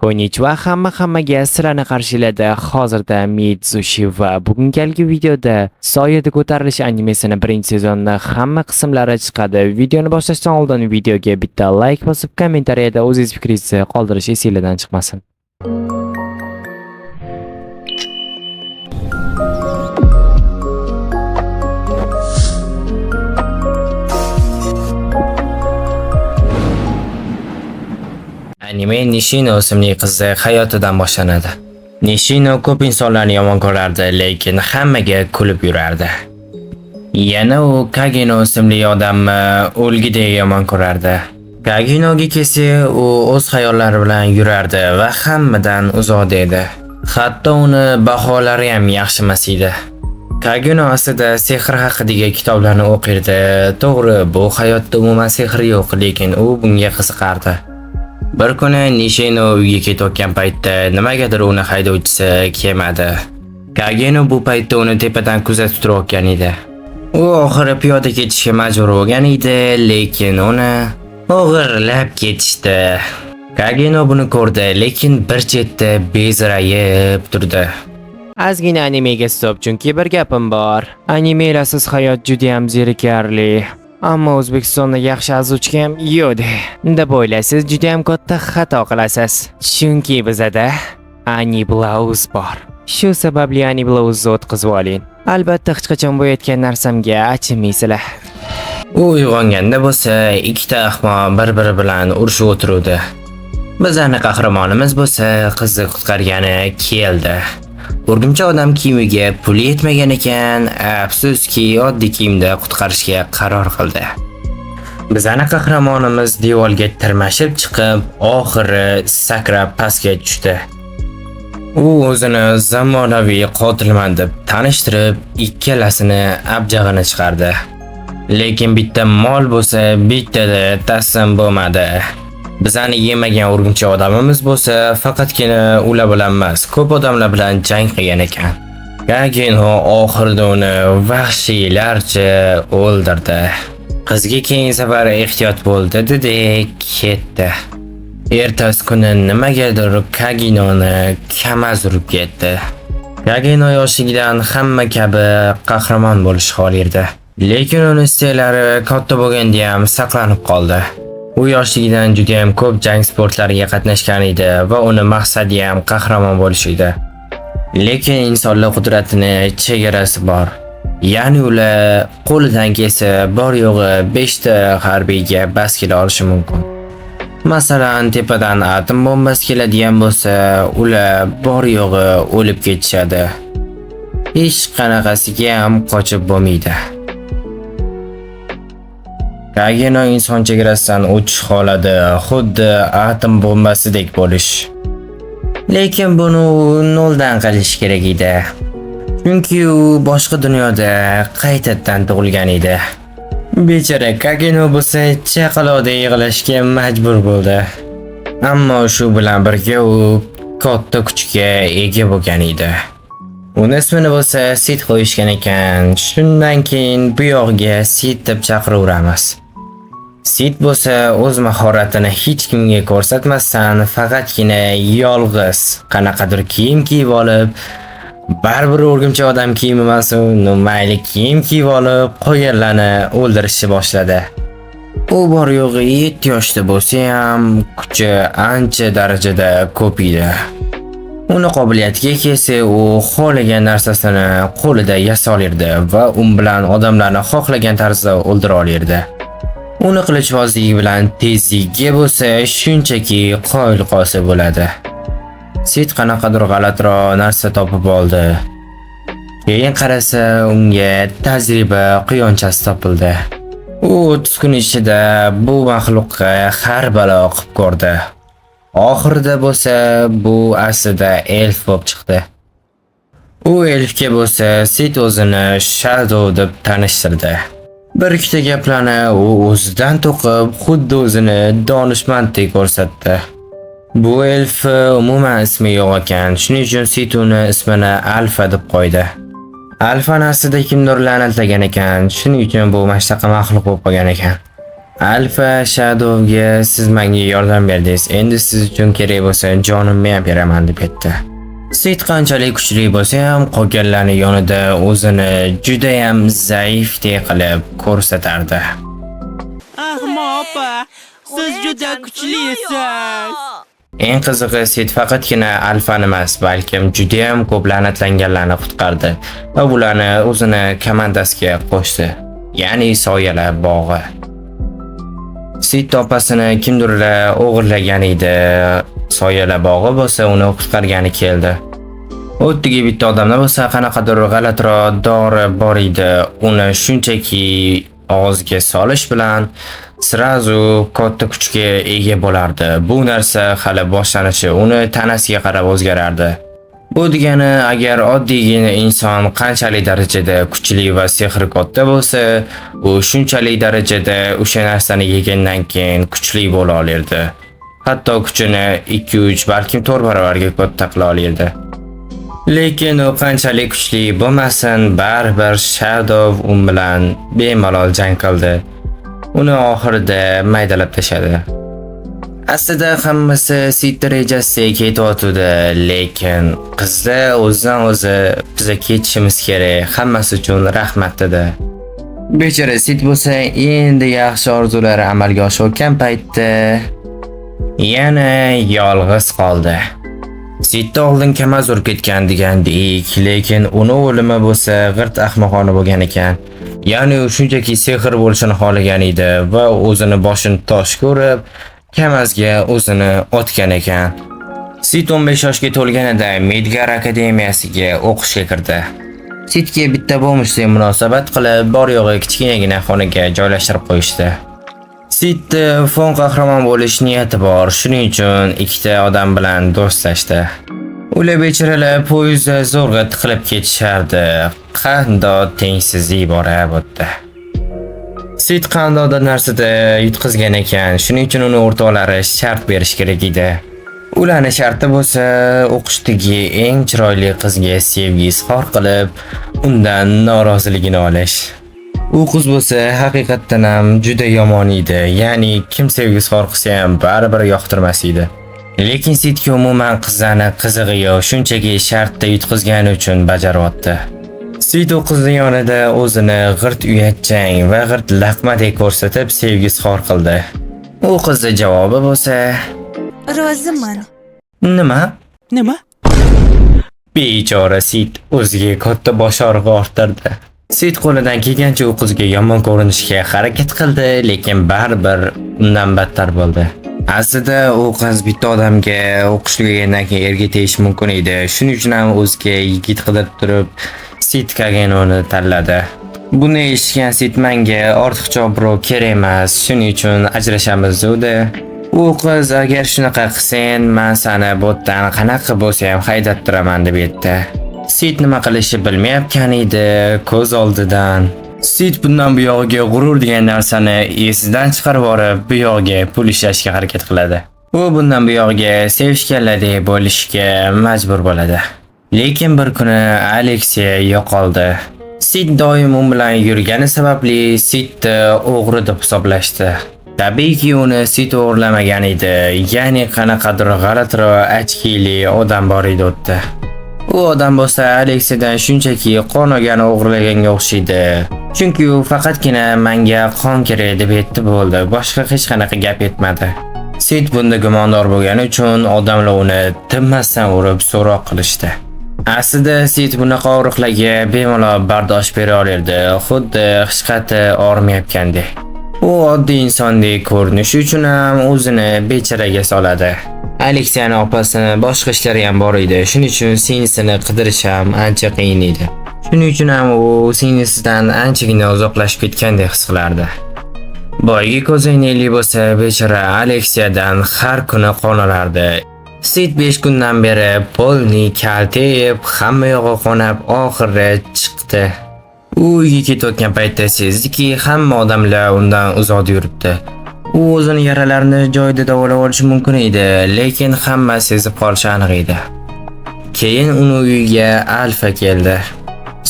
Konnichiwa, hammaga sizlarni qarshilaydi. Hozirda Mitsushi va bugungi videoda Soyada ko'tarilish animesining birinchi sezonida hamma qismlari chiqadi. Videoni boshlashdan oldin videoga bitta like bosib, kommentariyada o'zingiz fikringizni qoldirish esingizdan chiqmasin. Anime Nishino ismli qizi hayotidan boshlanadi. Nishino ko'p insonlarni yomon ko'rardi, lekin hammaga kulib yurardi. Yana u Kageno ismli odamni o'lgidek yomon ko'rardi. Kagenoga kelsa, u o'z xayollari bilan yurardi va hammadan uzoqda edi. Hatto uni baholari ham yaxshi emas edi. Kageno aslida sehr haqidagi kitoblarni o'qirdi. To'g'ri, bu hayotda umuman sehr yo'q, lekin u bunga qiziqardi. Bir kuni Nishino uyga ketayotgan paytda nimagadir uni haydovchisi kelmadi. Kageno bu paytda uni tepadan kuzatib turayotgan edi. U oxiri piyoda ketishga majbur bo'lgan edi, lekin uni o'g'irlab ketishdi. Kageno buni ko'rdi, lekin bir chetda bezrayib turdi. Ozgina animega stop, chunki bir gapim bor. Animerasiz hayot juda ham zerikarli. Ammo O'zbekistonda yaxshi yozuvchi ham yo'q deb o'ylaysiz, juda ham katta xato qilasiz. Chunki bizda Aniblauz bor. Shu sababli Aniblauz o'tkazib oling. Albatta hech qachon bu aytgan narsamga achinmaysizlar. U uyg'onganda bo'lsa, ikkita ahmoq bir-biri bilan urushib o'tiruvdi. Bizning qahramonimiz bo'lsa, qizni qutqargani keldi. O'rgimchak odam kiyimiga puli yetmagan ekan, afsuski oddiy kiyimda qutqarishga qaror qildi. Bizning qahramonimiz devorga tirmashib chiqib, oxiri sakrab pastga tushdi. U o'zini zamonaviy qotilman deb tanishtirib, ikkalasini abjag'ini chiqardi. Lekin bitta mol bo'lsa, bittada taslim bo'lmadi. Bizani yemagan o'rgimchak odamimiz bo'lsa, faqatgina ular bilan emas, ko'p odamlar bilan jang qilgan ekan. Kageno oxirida uni vahshiylarcha o'ldirdi. Qizga keyingi safar ehtiyot bo'l dedi, ketdi. Ertasi kuni nimagadir Kagenoni kamaz urib ketdi. Kageno yoshligidan hamma kabi qahramon bo'lish xohlardi. Lekin uning isteklari katta bo'lganda ham saqlanib qoldi. U yoshligidan juda ham ko'p jang sportlariga qatnashgan edi va uni maqsadi ham qahramon bo'lish edi. Lekin insonlar qudratining chegarasi bor. Ya'ni ular qo'lidan kelsa, bor yo'g'i 5 ta harbiyga bas kela olishi mumkin. Masalan, tepadan atom bombasi keladigan bo'lsa, ular bor yo'g'i o'lib ketishadi. Hech qanaqasiga ham qochib bo'lmaydi. Kageno inson chegarasidan o'tish holati xuddi atom bombasidek bo'lish. Lekin buni noldan qilish kerak edi. Chunki u boshqa dunyoda qaytadan tug'ilgan edi. Bechora Kageno bo'lsa chaqaloqda yig'lashga majbur bo'ldi. Ammo shu bilan birga u katta kuchga ega bo'lgan edi. Uning ismini bo'lsa Sid qo'yishgan ekan. Shundan keyin bu yoqga Sid deb chaqiraveramiz. Sid bo'lsa o'z mahoratini hech kimga ko'rsatmasdan faqatgina yolg'iz qanaqadir kiyim kiyib olib, baribir o'rgimchak odam kiyimi emas, mayli kiyim kiyib olib, qolganlarni o'ldirishni boshladi. U bor yo'g'i 7 yoshda bo'lsa ham kuchi ancha darajada ko'p edi. Uni qobiliyatiga kelsa, u xohlagan narsasini qo'lida yasa olardi va u bilan odamlarni xohlagan tarzda o'ldira olardi. Uni qilichbozligi bilan tezligiga bo'lsa, shunchaki qoyil qolsa bo'ladi. Sid qanaqadir g'alatiroq narsa topib oldi. Keyin qarasa, unga tajriba quyonchasi topildi. U 30 kun ichida bu maxluqqa har balo qilib ko'rdi. Oxirida bo'lsa, bu aslida elf bo'lib chiqdi. U elfga bo'lsa, Sid o'zini Shadow deb tanishtirdi. Bir ikkita gaplarni u o'zidan to'qib, xuddi o'zini donishmanddek ko'rsatdi. Bu elf umuman ismi yo'q ekan, shuning uchun Sid uni ismini Alfa deb qo'ydi. Alfa aslida kimdir la'natlagan ekan, shuning uchun bu mashtaqa maxluq bo'lib qolgan ekan. Alfa Shadow'ga siz menga yordam berdingiz. Endi siz uchun kerak bo'lsa jonimni ham beraman deb aytdi. Sid qanchalik kuchli bo'lsa ham qolganlarning yonida o'zini juda ham zaifdek qilib ko'rsatardi. Ahmoq opa, siz juda kuchlisiz. Eng qizig'i Sid faqatgina Alfani emas, balkim juda ham ko'p la'natlanganlarni qutqardi va ularni o'zini komandasiga qo'shdi, ya'ni soyalar bog'i. Sid opasini kimdirlar o'g'irlagan edi. Soyalar bog'i bo'lsa uni qutqargani keldi. O'tdagi bitta odamda bo'lsa qanaqadir g'alatiroq dori bor edi. Uni shunchaki og'ziga solish bilan sirazu katta kuchga ega bo'lardi. Bu narsa hali boshlanishi uni tanasiga qarab o'zgarardi. Bu degani agar oddiygina inson qanchalik darajada kuchli va sehri katta bo'lsa, u shunchalik darajada o'sha narsani yegandan keyin kuchli bo'la olardi. Hatto kuchini 2-3 balkim 4 barobarga katta qila olardi. Lekin u qanchalik kuchli bo'lmasin, baribir Shadow u bilan bemalol jang qildi. Uni oxirida maydalab tashadi. Aslida hammasi Sid rejasiga ketayotdi, lekin qizlar o'zidan o'zi biza ketishimiz kerak, hammasi uchun rahmat dedi. Bechora Sid bo'lsa endi yaxshi orzulari amalga oshayotgan paytda yana yolg'iz qoldi. Sidda oldin kamaz urib ketgan degandek, lekin uni o'limi bo'lsa g'irt ahmoqona bo'lgan ekan. Ya'ni u shunchaki sehr bo'lishini xohlagan edi va o'zini boshini tosh ko'rib, kamazga o'zini otgan ekan. Sid 15 yoshga to'lganida Midgar akademiyasiga o'qishga kirdi. Sidga bitta bo'lmishga munosabat qilib, bor yo'g'i kichkinagina xonaga joylashtirib qo'yishdi. Sid fon qahramon bo'lish niyati bor, shuning uchun ikkita odam bilan do'stlashdi. Ular bechoralar poyezdda zo'rg'a tiqilib ketishardi. Qandoq tengsiz ibora bo'ldi. Sid qandoqdir narsada yutqizgan ekan, shuning uchun uni o'rtoqlari shart berish kerak edi. Ularning sharti bo'lsa, o'qishdagi eng chiroyli qizga sevgi izhor qilib, undan noroziligini olish. U qiz bo'lsa haqiqatan ham juda yomon edi, ya'ni kim sevgi izhor qilsa ham baribir yoqtirmas edi. Lekin Sidga umuman qizlarni qizig'i yo'q, shunchaki shartda yutqizgani uchun bajaryapti. Sid u qizning yonida o'zini g'irt uyatchang va g'irt laqmadek ko'rsatib sevgi izhor qildi. U qizning javobi bo'lsa, roziman. Nima? Nima? Bechora Sid o'ziga katta bosh og'rig'i orttirdi. Sid qo'lidan kelgancha u qizga yomon ko'rinishga harakat qildi, lekin baribir undan battar bo'ldi. Aslida u qiz bitta odamga o'qishligidan keyin erga tegish mumkin edi. Shuning uchun ham o'ziga yigit qidirib turib, Sid Kagenoni tanladi. Buni eshitgan Sid menga ortiqcha birov kerak emas, shuning uchun ajrashamiz dedi. U qiz agar shunaqa qilsang, men seni botdan qanaqa bo'lsa ham haydab turaman deb aytdi. Sid nima qilishni bilmayotgan edi, ko'z oldidan. Sid bundan bu yog'iga g'urur degan narsani esidan chiqarib yorib, bu yog'iga pul ishlashga harakat qiladi. U bundan bu yog'iga sevishganlardek bo'lishga majbur bo'ladi. Lekin bir kuni Aleksiya yo'qoldi. Sid doim u bilan yurgani sababli Sidni o'g'ri deb hisoblashdi. Tabiiyki uni Sid o'g'irlamagan edi, ya'ni qanaqadir g'alatiroq achkili odam bor edi o'tda. U odam bo'lsa Aleksiyadan shunchaki qon olgani o'g'irlaganga o'xshaydi. Chunki u faqatgina menga qon kerak deb aytdi bo'ldi, boshqa hech qanaqa gap etmadi. Sid bunda gumondor bo'lgani uchun odamlar uni tinmasdan urib so'roq qilishdi. Aslida Sid bunaqa og'riqlarga bemalol bardosh bera olardi, xuddi hech qati og'rimayotgandek. U oddiy insondek ko'rinishi uchun ham o'zini bechoraga soladi. Aleksiyaning opasini boshqa ishlari ham bor edi, shuning uchun singlisini qidirish ham ancha qiyin edi. Shuning uchun ham u singlisidan anchagina uzoqlashib ketgandek his qilardi. Boyagi ko'zoynakli bo'lsa, bechora Aleksiyadan har kuni qon olardi. Sid 5 kundan beri polni kaltayib, hamma yog'i qonab, oxiri chiqdi. U uyga ketayotgan paytda sezdiki, hamma odamlar undan uzoqda yuribdi. U o'zini yaralarini joyida davolab olishi mumkin edi, lekin hamma sezib qolishi aniq edi. Keyin uni uyiga Alfa keldi.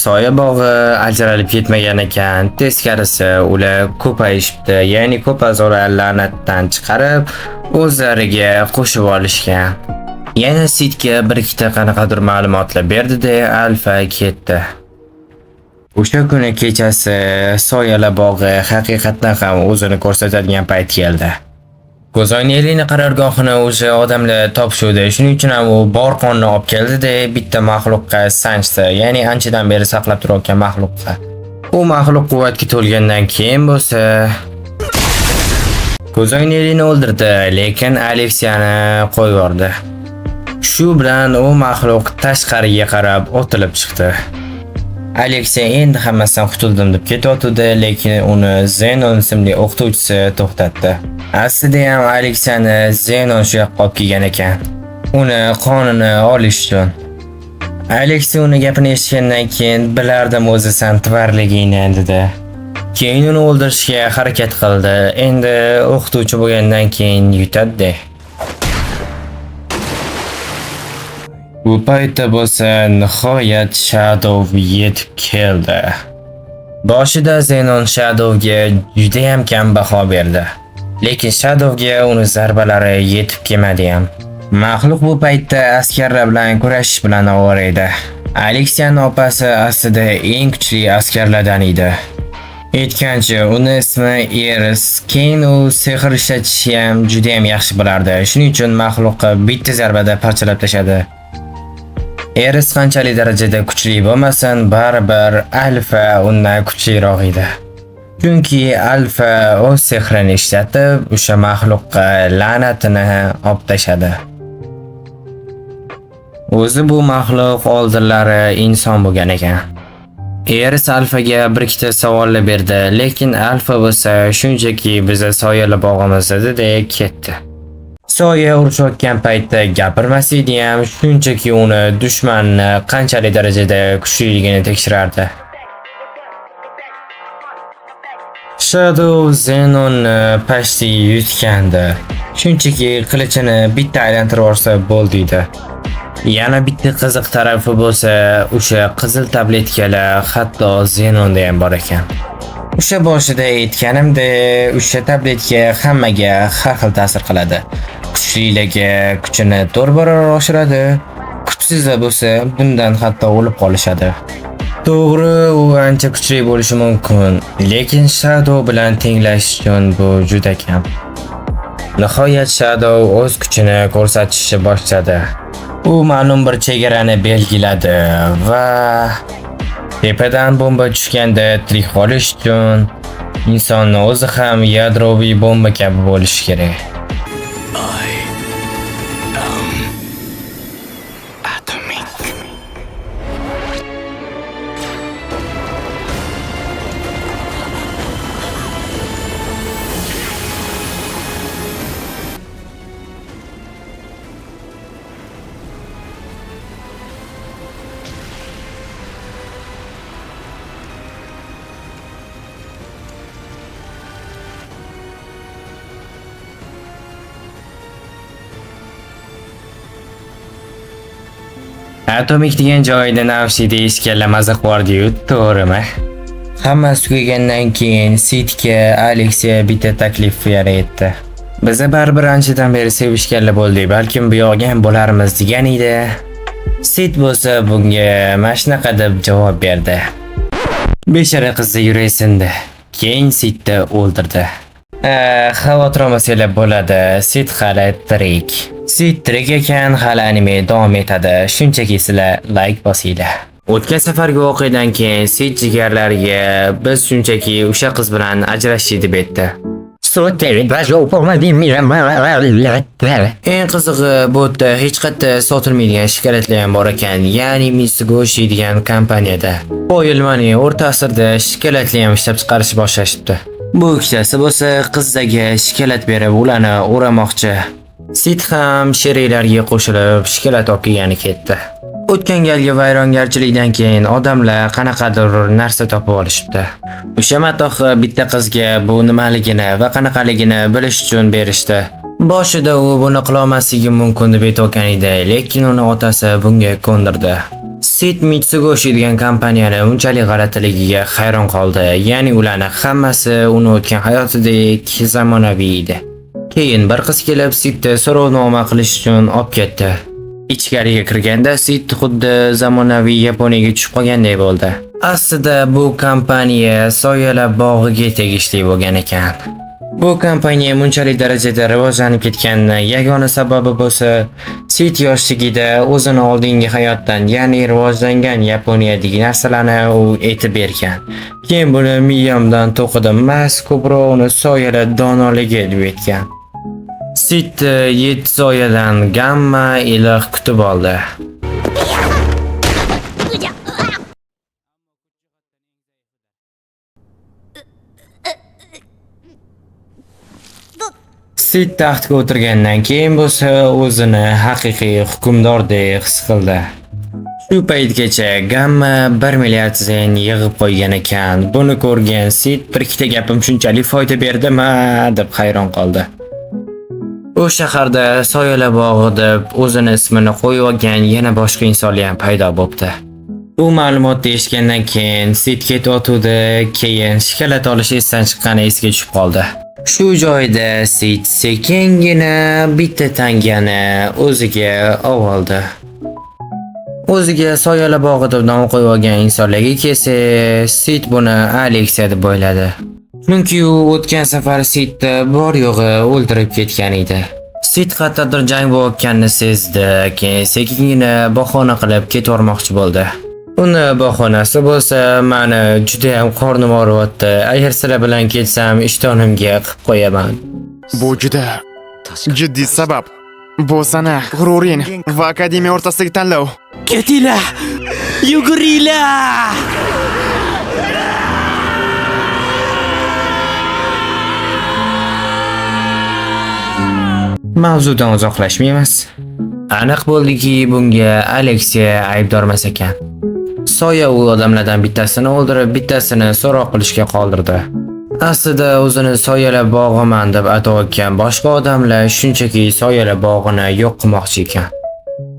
soya bog'i ajralib ketmagan ekan, teskarisi ular ko'payishibdi, ya'ni ko'p a'zolar la'natdan chiqarib o'zlariga qo'shib olishgan. Yana Sidga bir ikkita qanaqadir ma'lumotlar berdi-da, Alfa ketdi. O'sha kuni kechasi soyalar bog'i haqiqatan ham o'zini ko'rsatadigan payt keldi. Ko'zoynakli qarorgohini o'sha odamlar topishdi. Shuning uchun ham u bor qonni olib keldi-da, bitta maxluqqa sanchdi, ya'ni anchadan beri saqlab turayotgan maxluqqa. U maxluq quvvatga to'lgandan keyin bo'lsa ko'zoynakni o'ldirdi, lekin Aleksiyani qo'yib yubordi. Shu bilan u maxluq tashqariga qarab otilib chiqdi. Aleksiya endi hammasidan qutuldim deb ketayotdi, lekin uni Zenon ismli o'qituvchisi to'xtatdi. Aslida ham Aleksiyani Zenon shu yoqqa olib kelgan ekan. Uni qonini olish uchun. Aleksiya uni gapini eshitgandan keyin bilardim o'zi san tvarligingni dedi. Keyin uni o'ldirishga harakat qildi. Endi o'qituvchi bo'lgandan keyin yutadi. Bu paytda bo'lsa nihoyat Shadow yetib keldi. Boshida Zenon Shadowga juda ham kam baho berdi. Lekin Shadowga uni zarbalari yetib kelmadi ham. Maxluq bu paytda askarlar bilan kurashish bilan ovora edi. Aleksiyaning opasi aslida eng kuchli askarlardan edi. Aytgancha, uni ismi Eris. Keyin u sehr ishlatishni ham juda ham yaxshi bilardi. Shuning uchun maxluqqa bitta zarbada parchalab tashadi. Eris qanchalik darajada kuchli bo'lmasin, baribir Alfa undan kuchliroq edi. Chunki Alfa o'z sehrini ishlatib, o'sha maxluqqa la'natini olib tashadi. O'zi bu maxluq oldinlari inson bo'lgan ekan. Eris Alfaga bir ikkita savollar berdi, lekin Alfa bo'lsa shunchaki biza soyalar bog'imiz dedi-da ketdi. Soya urushayotgan paytda gapirmasaydi ham, shunchaki uni dushmanni qanchalik darajada kuchliligini tekshirardi. Shadow Zenonni pashti yutgandi. Shunchaki qilichini bitta aylantirib olsa bo'ldi edi. Yana bitta qiziq tarafi bo'lsa, o'sha qizil tabletkalar hatto Zenonda ham bor ekan. O'sha boshida aytganimdek, o'sha tabletka hammaga har xil ta'sir qiladi. Kuchlilarga kuchini 4 barobar oshiradi. Kuchsizlar bo'lsa, bundan hatto o'lib qolishadi. To'g'ri, u ancha kuchli bo'lishi mumkin, lekin Shadow bilan tenglash uchun bu juda kam. Nihoyat Shadow o'z kuchini ko'rsatishni boshladi. U ma'lum bir chegarani belgiladi va tepadan bomba tushganda tirik qolish uchun insonning o'zi ham yadroviy bomba kabi bo'lishi kerak. Atomik degan joyda nafsi deyishga maza bordi-yu, to'g'rimi? Hammasi tugagandan keyin Sidga Aleksiya bitta taklif etdi. Biza baribir anchadan beri sevishganlar bo'ldik, balkim bu yoqqa ham bo'larmiz degan edi. Sid bo'lsa bunga mana shunaqa deb javob berdi. Bechora qizni yuragi sindi. Keyin Sidni o'ldirdi. Xavotir olmasanglar bo'ladi, Sid hali tirik. Sid tirik ekan, hali anime davom etadi. Shunchaki sizlar like bosinglar. O'tgan safargi voqeadan keyin Sid jigarlariga biz shunchaki o'sha qiz bilan ajrashdik deb aytdi. Eng qizig'i bu yerda hech qayerda sotilmaydigan shokoladlar ham bor ekan, ya'ni Mitsubishi degan kompaniyada. Qo'yilmaning o'rta asrda shokoladlar ham ishlab chiqarish boshlashibdi. Bu ikkitasi bo'lsa qizlarga shokolad berib ularni o'ramoqchi. Sid ham sheriklarga qo'shilib shokolad olib kelgani ketdi. O'tgan galgi vayrongarchilikdan keyin odamlar qanaqadir narsa topib olishibdi. O'sha matohni bitta qizga bu nimaligini va qanaqaligini bilish uchun berishdi. Boshida u buni qila olmasligi mumkin deb aytgan edi, lekin uni otasi bunga ko'ndirdi. Sid Mitsubishi degan kompaniyani unchalik g'alatiligiga hayron qoldi. Ya'ni ularning hammasi uni o'tgan hayotidek zamonaviy edi. Keyin bir qiz kelib Sidni so'rovnoma qilish uchun olib ketdi. Ichkariga kirganda Sid xuddi zamonaviy Yaponiyaga tushib qolganday bo'ldi. Aslida bu kompaniya soyalar bog'iga tegishli bo'lgan ekan. Bu kompaniya bunchalik darajada rivojlanib ketganining yagona sababi bo'lsa, Sid yoshligida o'zini oldingi hayotdan, ya'ni rivojlangan Yaponiyadagi narsalarni u aytib bergan. Keyin buni miyamdan to'qidim, mas ko'proq uni soyalar donoligi deb aytgan. Sid 7 soyadan gamma iliq kutib oldi. Sid taxtga o'tirgandan keyin bo'lsa o'zini haqiqiy hukmdordek his qildi. Shu paytgacha Gamma 1 milliard zen yig'ib qo'ygan ekan. Buni ko'rgan Sid bir ikkita gapim shunchalik foyda berdimi deb hayron qoldi. U shaharda soyalar bog'i deb o'zini ismini qo'yib olgan yana boshqa insonlar ham paydo bo'ldi. Bu ma'lumotni eshitgandan keyin Sid ketayotdi, keyin shikolat olish esdan chiqqani esiga tushib qoldi. Shu joyda Sid sekingina bitta tangani o'ziga oldi. O'ziga soyalar bog'i deb nom qo'yib olgan insonlarga kelsa, Sid buni Aleksiya deb o'yladi. Chunki u o'tgan safar Sidni bor yo'g'i o'ldirib ketgan edi. Sid qattiqdir jang bo'layotganini sezdi, keyin sekingina bahona qilib ketvormoqchi bo'ldi. Uni bahonasi bo'lsa, meni juda ham qornim og'riyapti. Agar sizlar bilan ketsam, ishtonimga qilib qo'yaman. Bu juda jiddiy sabab. Bu sana g'ururing va akademiya o'rtasidagi tanlov. Ketinglar! Yuguringlar! Mavzudan uzoqlashmaymiz. Aniq bo'ldiki, bunga Aleksiya aybdor emas ekan. Soya u odamlardan bittasini o'ldirib, bittasini so'roq qilishga qoldirdi. Aslida o'zini soyalar bog'iman deb atayotgan boshqa odamlar shunchaki soyalar bog'ini yo'q qilmoqchi ekan.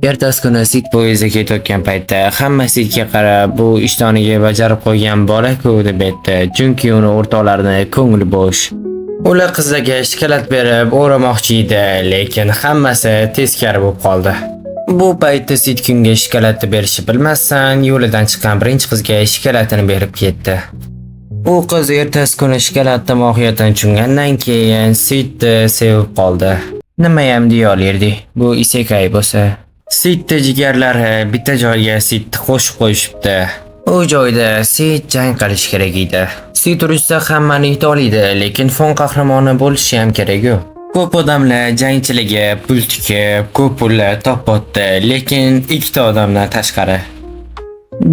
Ertasi kuni Sid poyezdga ketayotgan paytda hamma Sidga qarab, bu ishtoniga bajarib qo'ygan bola-ku deb aytdi, chunki uni o'rtoqlarining ko'ngli bo'sh. Ular qizlarga shikolat berib o'ramoqchi edi, lekin hammasi teskari bo'lib qoldi. Bu paytda Sid kimga shikolatni berishni bilmasdan, yo'lidan chiqqan birinchi qizga shikolatini berib ketdi. U qiz ertasi kuni shikolatni mohiyatini tushungandan keyin Sidni sevib qoldi. Nima ham deya olardik? Bu isekai bo'lsa. Sidni jigarlari bitta joyga Sidni qo'shib qo'yishibdi. U joyda Sid jang qilish kerak edi. Sid urushda hammani yuta oladi, lekin fon qahramoni bo'lishi ham kerak-ku. Ko'p odamlar jangchilarga pul tikib, ko'p pullar topotdi, lekin ikkita odamdan tashqari.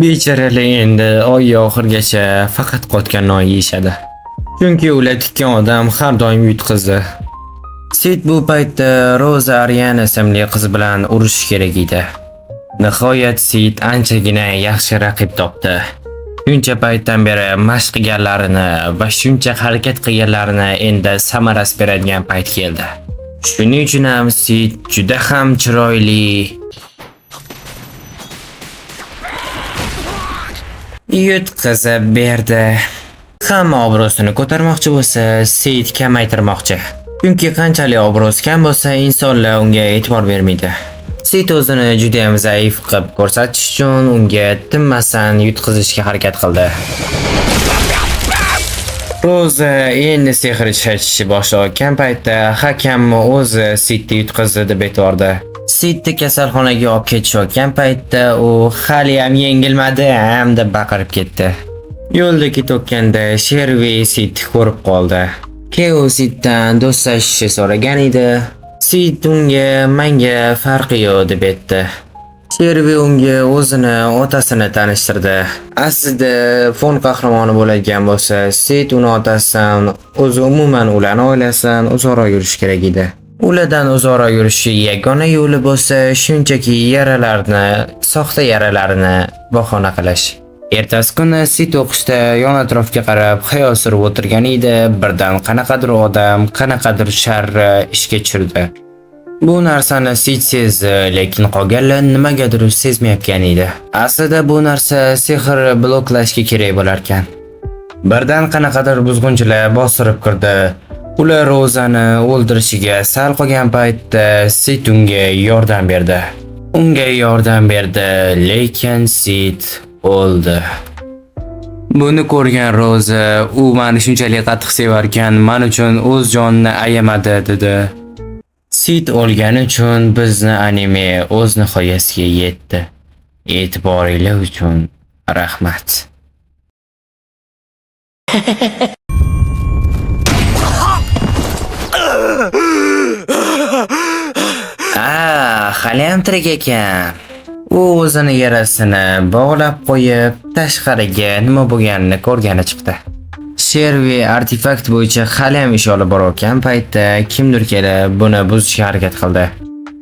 Bechoralar endi oy oxirgacha faqat qotgan non yeyishadi. Chunki ular tikkan odam har doim yutqizdi. Sid bu paytda Roza Ariana ismli qiz bilan urushish kerak edi. Nihoyat Sid anchagina yaxshi raqib topdi. Shuncha paytdan beri mashq qilganlarini va shuncha harakat qilganlarini endi samarasi beradigan payt keldi. Shuning uchun ham Sid juda ham chiroyli yutqizib berdi. Hamma obro'sini ko'tarmoqchi bo'lsa, Sid kamaytirmoqchi. Chunki qanchalik obro'si kam bo'lsa, insonlar unga e'tibor bermaydi. Sid o'zini juda ham zaif qilib ko'rsatish uchun unga tinmasdan yutqizishga harakat qildi. Roza endi sehr ishlatishni boshlagan paytda hakamni o'zi Sidni yutqizdi deb aytdi. Sidni kasalxonaga olib ketishayotgan paytda u hali ham yengilmadi ham deb baqirib ketdi. Yo'lda ketayotganda Shervi Sidni ko'rib qoldi. Keyin Siddan do'stlashishni so'ragan edi. Sid unga menga farqi yo'q deb aytdi. Shervi unga o'zini otasini tanishtirdi. Aslida fon qahramoni bo'ladigan bo'lsa, Sid uni otasidan, o'zi umuman ularning oilasidan uzoqroq yurish kerak edi. Ulardan uzoqroq yurishi yagona yo'li bo'lsa, shunchaki yaralarni, soxta yaralarini bahona qilish. Ertasi kuni Sid o'qishda yon atrofga qarab xayol surib o'tirgan edi, birdan qanaqadir odam, qanaqadir sharri ishga tushirdi. Bu narsani Sid sezdi, lekin qolganlar nimagadir sezmayotgan edi. Aslida bu narsa sehr bloklashga kerak bo'lar ekan. Birdan qanaqadir buzg'unchilar bostirib kirdi. Ular Rozani o'ldirishiga sal qolgan paytda Sid unga yordam berdi. Lekin Sid o'ldi. Buni ko'rgan Roza, u meni shunchalik qattiq sevar ekan, men uchun o'z jonini ayamadi dedi. Sid o'lgani uchun bizni anime o'z nihoyasiga yetdi. E'tiboringiz uchun rahmat. Hali ham tirik ekan. U o'zini yarasini bog'lab qo'yib, tashqariga nima bo'lganini ko'rgani chiqdi. Shervi artefakt bo'yicha hali ham ish olib borayotgan paytda kimdir kelib buni buzishga harakat qildi.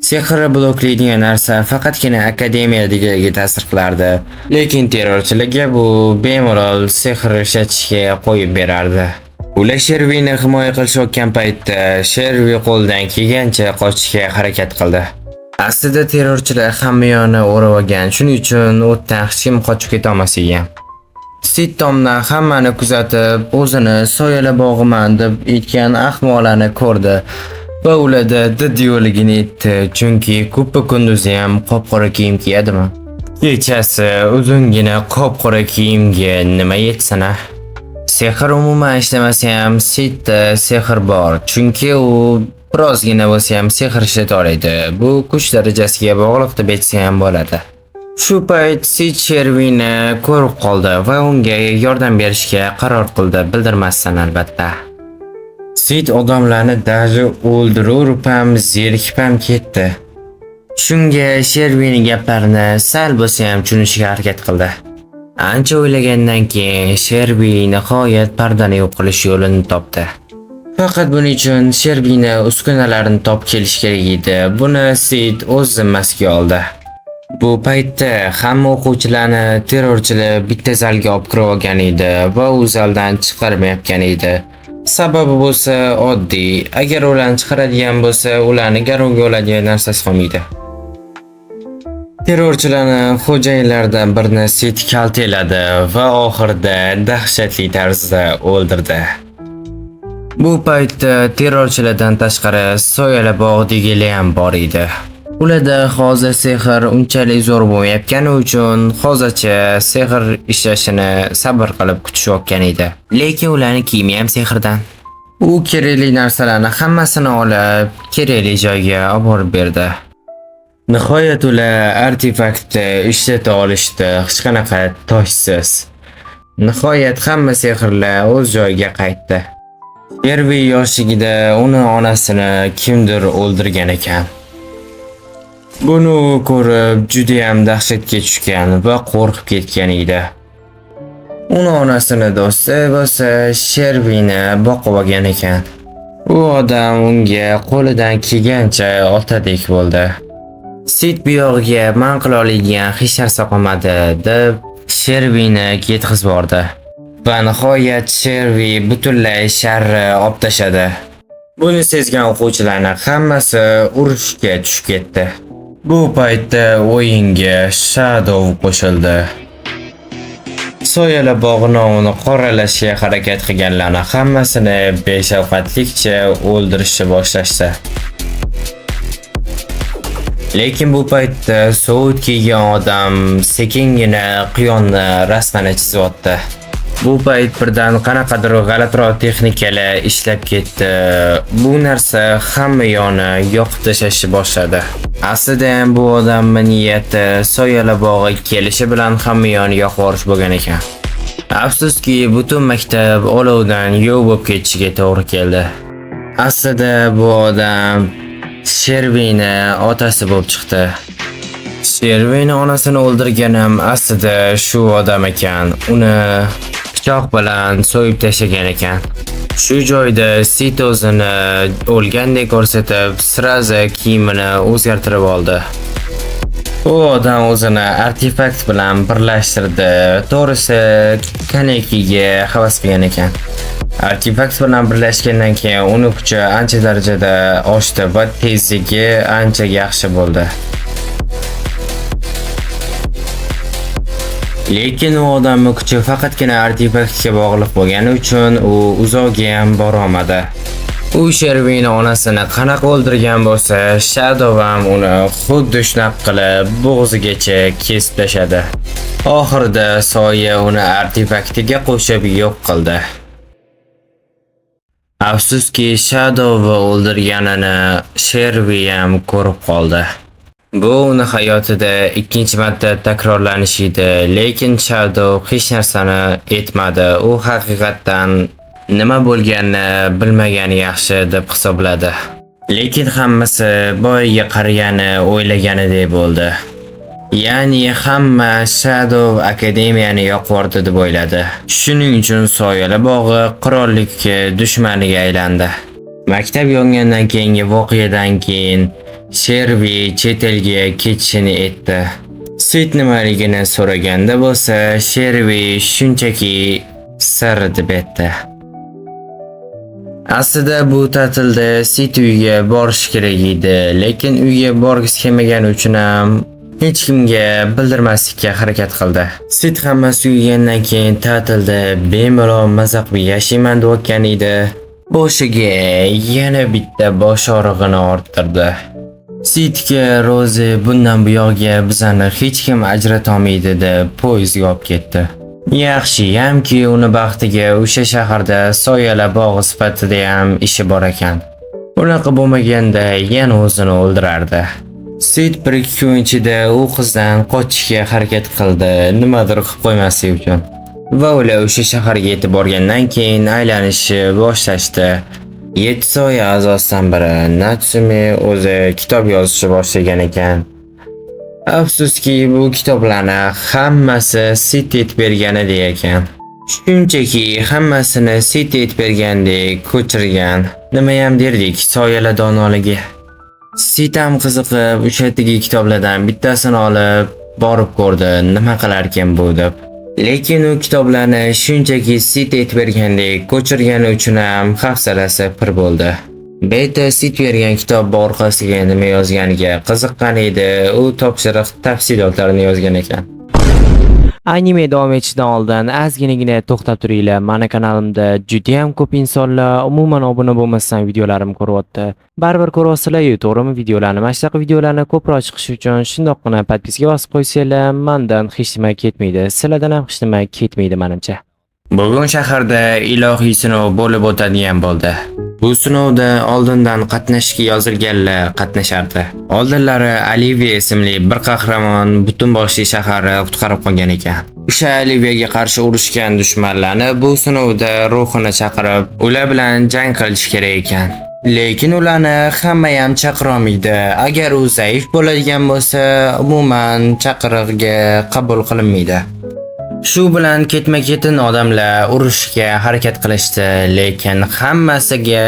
Sehr bloklaydigan narsa faqatgina akademiyadagi ta'sir qilardi, lekin terrorchilarga bu bemalol sehr ishlatishga qo'yib berardi. Ular Shervini himoya qilishayotgan paytda Shervi qo'ldan kelgancha qochishga harakat qildi. Aslida terrorchilar hamma yoqni o'rab olgan, shuning uchun o'tdan hech kim qochib keta olmas ekan. Sid tomdan hammani kuzatib, o'zini soyalar bog'iman deb aytgan ahmoqlarni ko'rdi va ularda didyoligini aytdi, chunki ko'ppa kunduzi ham qop-qora kiyim kiyadimi. Kechasi uzungina qop-qora kiyimga nima yetsana? Sehr umuman ishlamasa ham Sidda sehr bor, chunki u birozgina bo'lsa ham sehr ishlata oladi. Bu kuch darajasiga bog'liq deb aytsa ham bo'ladi. Shu payt Sid Shervini ko'rib qoldi va unga yordam berishga qaror qildi, bildirmasdan albatta. Sid odamlarni даже o'ldirib ham zerikib ham ketdi. Shunga Shervini gaplarini sal bo'lsa ham tushunishga harakat qildi. Ancha o'ylagandan keyin Shervi nihoyat pardani yo'q qilish yo'lini topdi. Faqat buning uchun Shervini uskunalarini topib kelish kerak edi. Buni Sid o'z zimmasiga oldi. Bu paytda hamma o'quvchilarni terrorchilar bitta zalga olib kirib olgan edi va u zaldan chiqarmayotgan edi. Sababi bo'lsa oddiy, agar ularni chiqaradigan bo'lsa, ularni garovga oladigan narsasi qolmaydi. Terrorchilarni xo'jayinlaridan birini Sid kaltakladi va oxirida dahshatli tarzda o'ldirdi. Bu paytda terrorchilardan tashqari soyalar bog'idagilar ham bor edi. Ularda hozir sehr unchalik zo'r bo'lmayotgani uchun hozircha sehr ishlashini sabr qilib kutishayotgan edi. Lekin ularning kiyimi ham sehrdan. U kerakli narsalarni hammasini olib, kerakli joyga olib borib berdi. Nihoyat ular artefaktni ishlata olishdi, hech qanaqa toshsiz. Nihoyat hamma sehrlar o'z joyiga qaytdi. Shervi yoshligida uni onasini kimdir o'ldirgan ekan. Buni ko'rib juda ham dahshatga tushgan va qo'rqib ketgan edi. Uni onasini do'sti bo'lsa Shervini boqib olgan ekan. U odam unga qo'lidan kelgancha otadek bo'ldi. Sid bu yog'iga man qila oladigan hech narsa qolmadi deb Shervini ketkizib bordi. Va nihoyat Shervi butunlay sharri olib tashadi. Buni sezgan o'quvchilarning hammasi urushga tushib ketdi. Bu paytda o'yinga Shadow qo'shildi. Soyalar bog'i nomini qoralashga harakat qilganlarning hammasini beshafqatlikcha o'ldirishni boshlashdi. Lekin bu paytda sovut kiygan odam sekingina quyonni rasmini chizyapti. Bu payt birdan qanaqadir g'alatiroq texnikalar ishlab ketdi. Bu narsa hamma yoqni yoqib tashlashni boshladi. Aslida ham bu odamning niyati soyalar bog'iga kelishi bilan hamma yoqni yoqib yuborish bo'lgan ekan. Afsuski, butun maktab olovdan yo'q bo'lib ketishiga to'g'ri keldi. Aslida bu odam Shervini otasi bo'lib chiqdi. Shervini onasini o'ldirgan ham aslida shu odam ekan. Uni pichoq bilan so'yib tashlagan ekan. Shu joyda Sid o'zini o'lgandek ko'rsatib, siraza kiyimini o'zgartirib oldi. U odam o'zini artefakt bilan birlashtirdi. To'g'risi, Kanekiga havas qilgan ekan. Artifakt bilan birlashgandan keyin uning kuchi ancha darajada oshdi va tezligi ancha yaxshi bo'ldi. Lekin u odamning kuchi faqatgina artefaktga bog'liq bo'lgani uchun u uzoqga ham bora olmadi. U Shervini onasini qanaqa o'ldirgan bo'lsa, Shadow ham uni xuddi shunaqa qilib bo'g'zigacha kesib tashladi. Oxirida soya uni artefaktiga qo'shib yo'q qildi. Afsuski, Shadow'ni o'ldirganini Shervi ham ko'rib qoldi. Bu uni hayotida ikkinchi marta takrorlanishi edi, lekin Shadow hech narsani aytmadi. U haqiqatdan nima bo'lganini bilmagani yaxshi deb hisobladi. Lekin hammasi boyiga qaragani o'ylaganidek bo'ldi. Ya'ni hamma Shadow Akademiyani yoqvordi deb o'yladi. Shuning uchun Soyalar bog'i qirollik dushmaniga aylandi. Maktab yongandan keyingi voqeadan keyin Shervi chet elga ketishini aytdi. Sid nimaligini so'raganda bo'lsa, Shervi shunchaki sir deb aytdi. Aslida bu ta'tilda Sid uyga borish kerak edi, lekin uyga borgisi kelmagani uchun ham hech kimga bildirmaslikka harakat qildi. Sid hammasi tugagandan keyin ta'tilda bemalol maza qilib yashayman deb o'tgan edi. Boshiga yana bitta bosh og'rig'ini orttirdi. Sidga Rozi bundan bu yoqqa bizani hech kim ajrata olmaydi deb poyezdga olib ketdi. Yaxshi hamki uni baxtiga o'sha shaharda Soyalar bog'i sifatida ham ishi bor ekan. Unaqa bo'lmaganda yana o'zini o'ldirardi. Sid 1-2 kun ichida u qizdan qochishga harakat qildi, nimadir qilib qo'ymaslik uchun. Va ular o'sha shaharga yetib borgandan keyin aylanishni boshlashdi. 7 soya a'zosidan biri Natsumi o'zi kitob yozishni boshlagan ekan. Afsuski bu kitoblarni hammasi Sid aytib berganidek ekan. Shunchaki hammasini Sid aytib bergandek ko'chirgan. Nima ham derdik, Soyalar donoligi. Sid ham qiziqib o'sha kitoblardan bittasini olib borib ko'rdi, nima qilar ekan bu deb. Lekin u kitoblarni shunchaki Sid aytib bergandek ko'chirgani uchun ham hafsalasi pir bo'ldi. Beta Sid bergan kitob orqasiga nima yozganiga qiziqqan edi, u topshiriq tafsilotlarini yozgan ekan. Anime davom etishidan oldin ozginagina to'xtab turinglar. Mana kanalimda juda ham ko'p insonlar umuman obuna bo'lmasdan videolarimni ko'ryapti. Baribir ko'ryapsizlar-ku, to'g'rimi? Videolarni, mana shunaqa videolarni ko'proq chiqish uchun shundoqqina podpiska bosib qo'ysanglar, mendan hech nima ketmaydi. Sizlardan ham hech nima ketmaydi menimcha. Bugun shaharda ilohiy sinov bo'lib o'tadigan bo'ldi. Bu sinovda oldindan qatnashga yozilganlar qatnashardi. Oldinlari Olivia ismli bir qahramon butun boshli shaharni qutqarib qolgan ekan. O'sha Oliviaga qarshi urushgan dushmanlarni bu sinovda ruhini chaqirib, ular bilan jang qilish kerak ekan. Lekin ularni hamma ham chaqira olmaydi. Agar u zaif bo'ladigan bo'lsa, umuman chaqiriqga qabul qilinmaydi. Shu bilan ketma-ketin odamlar urushga harakat qilishdi, lekin hammasiga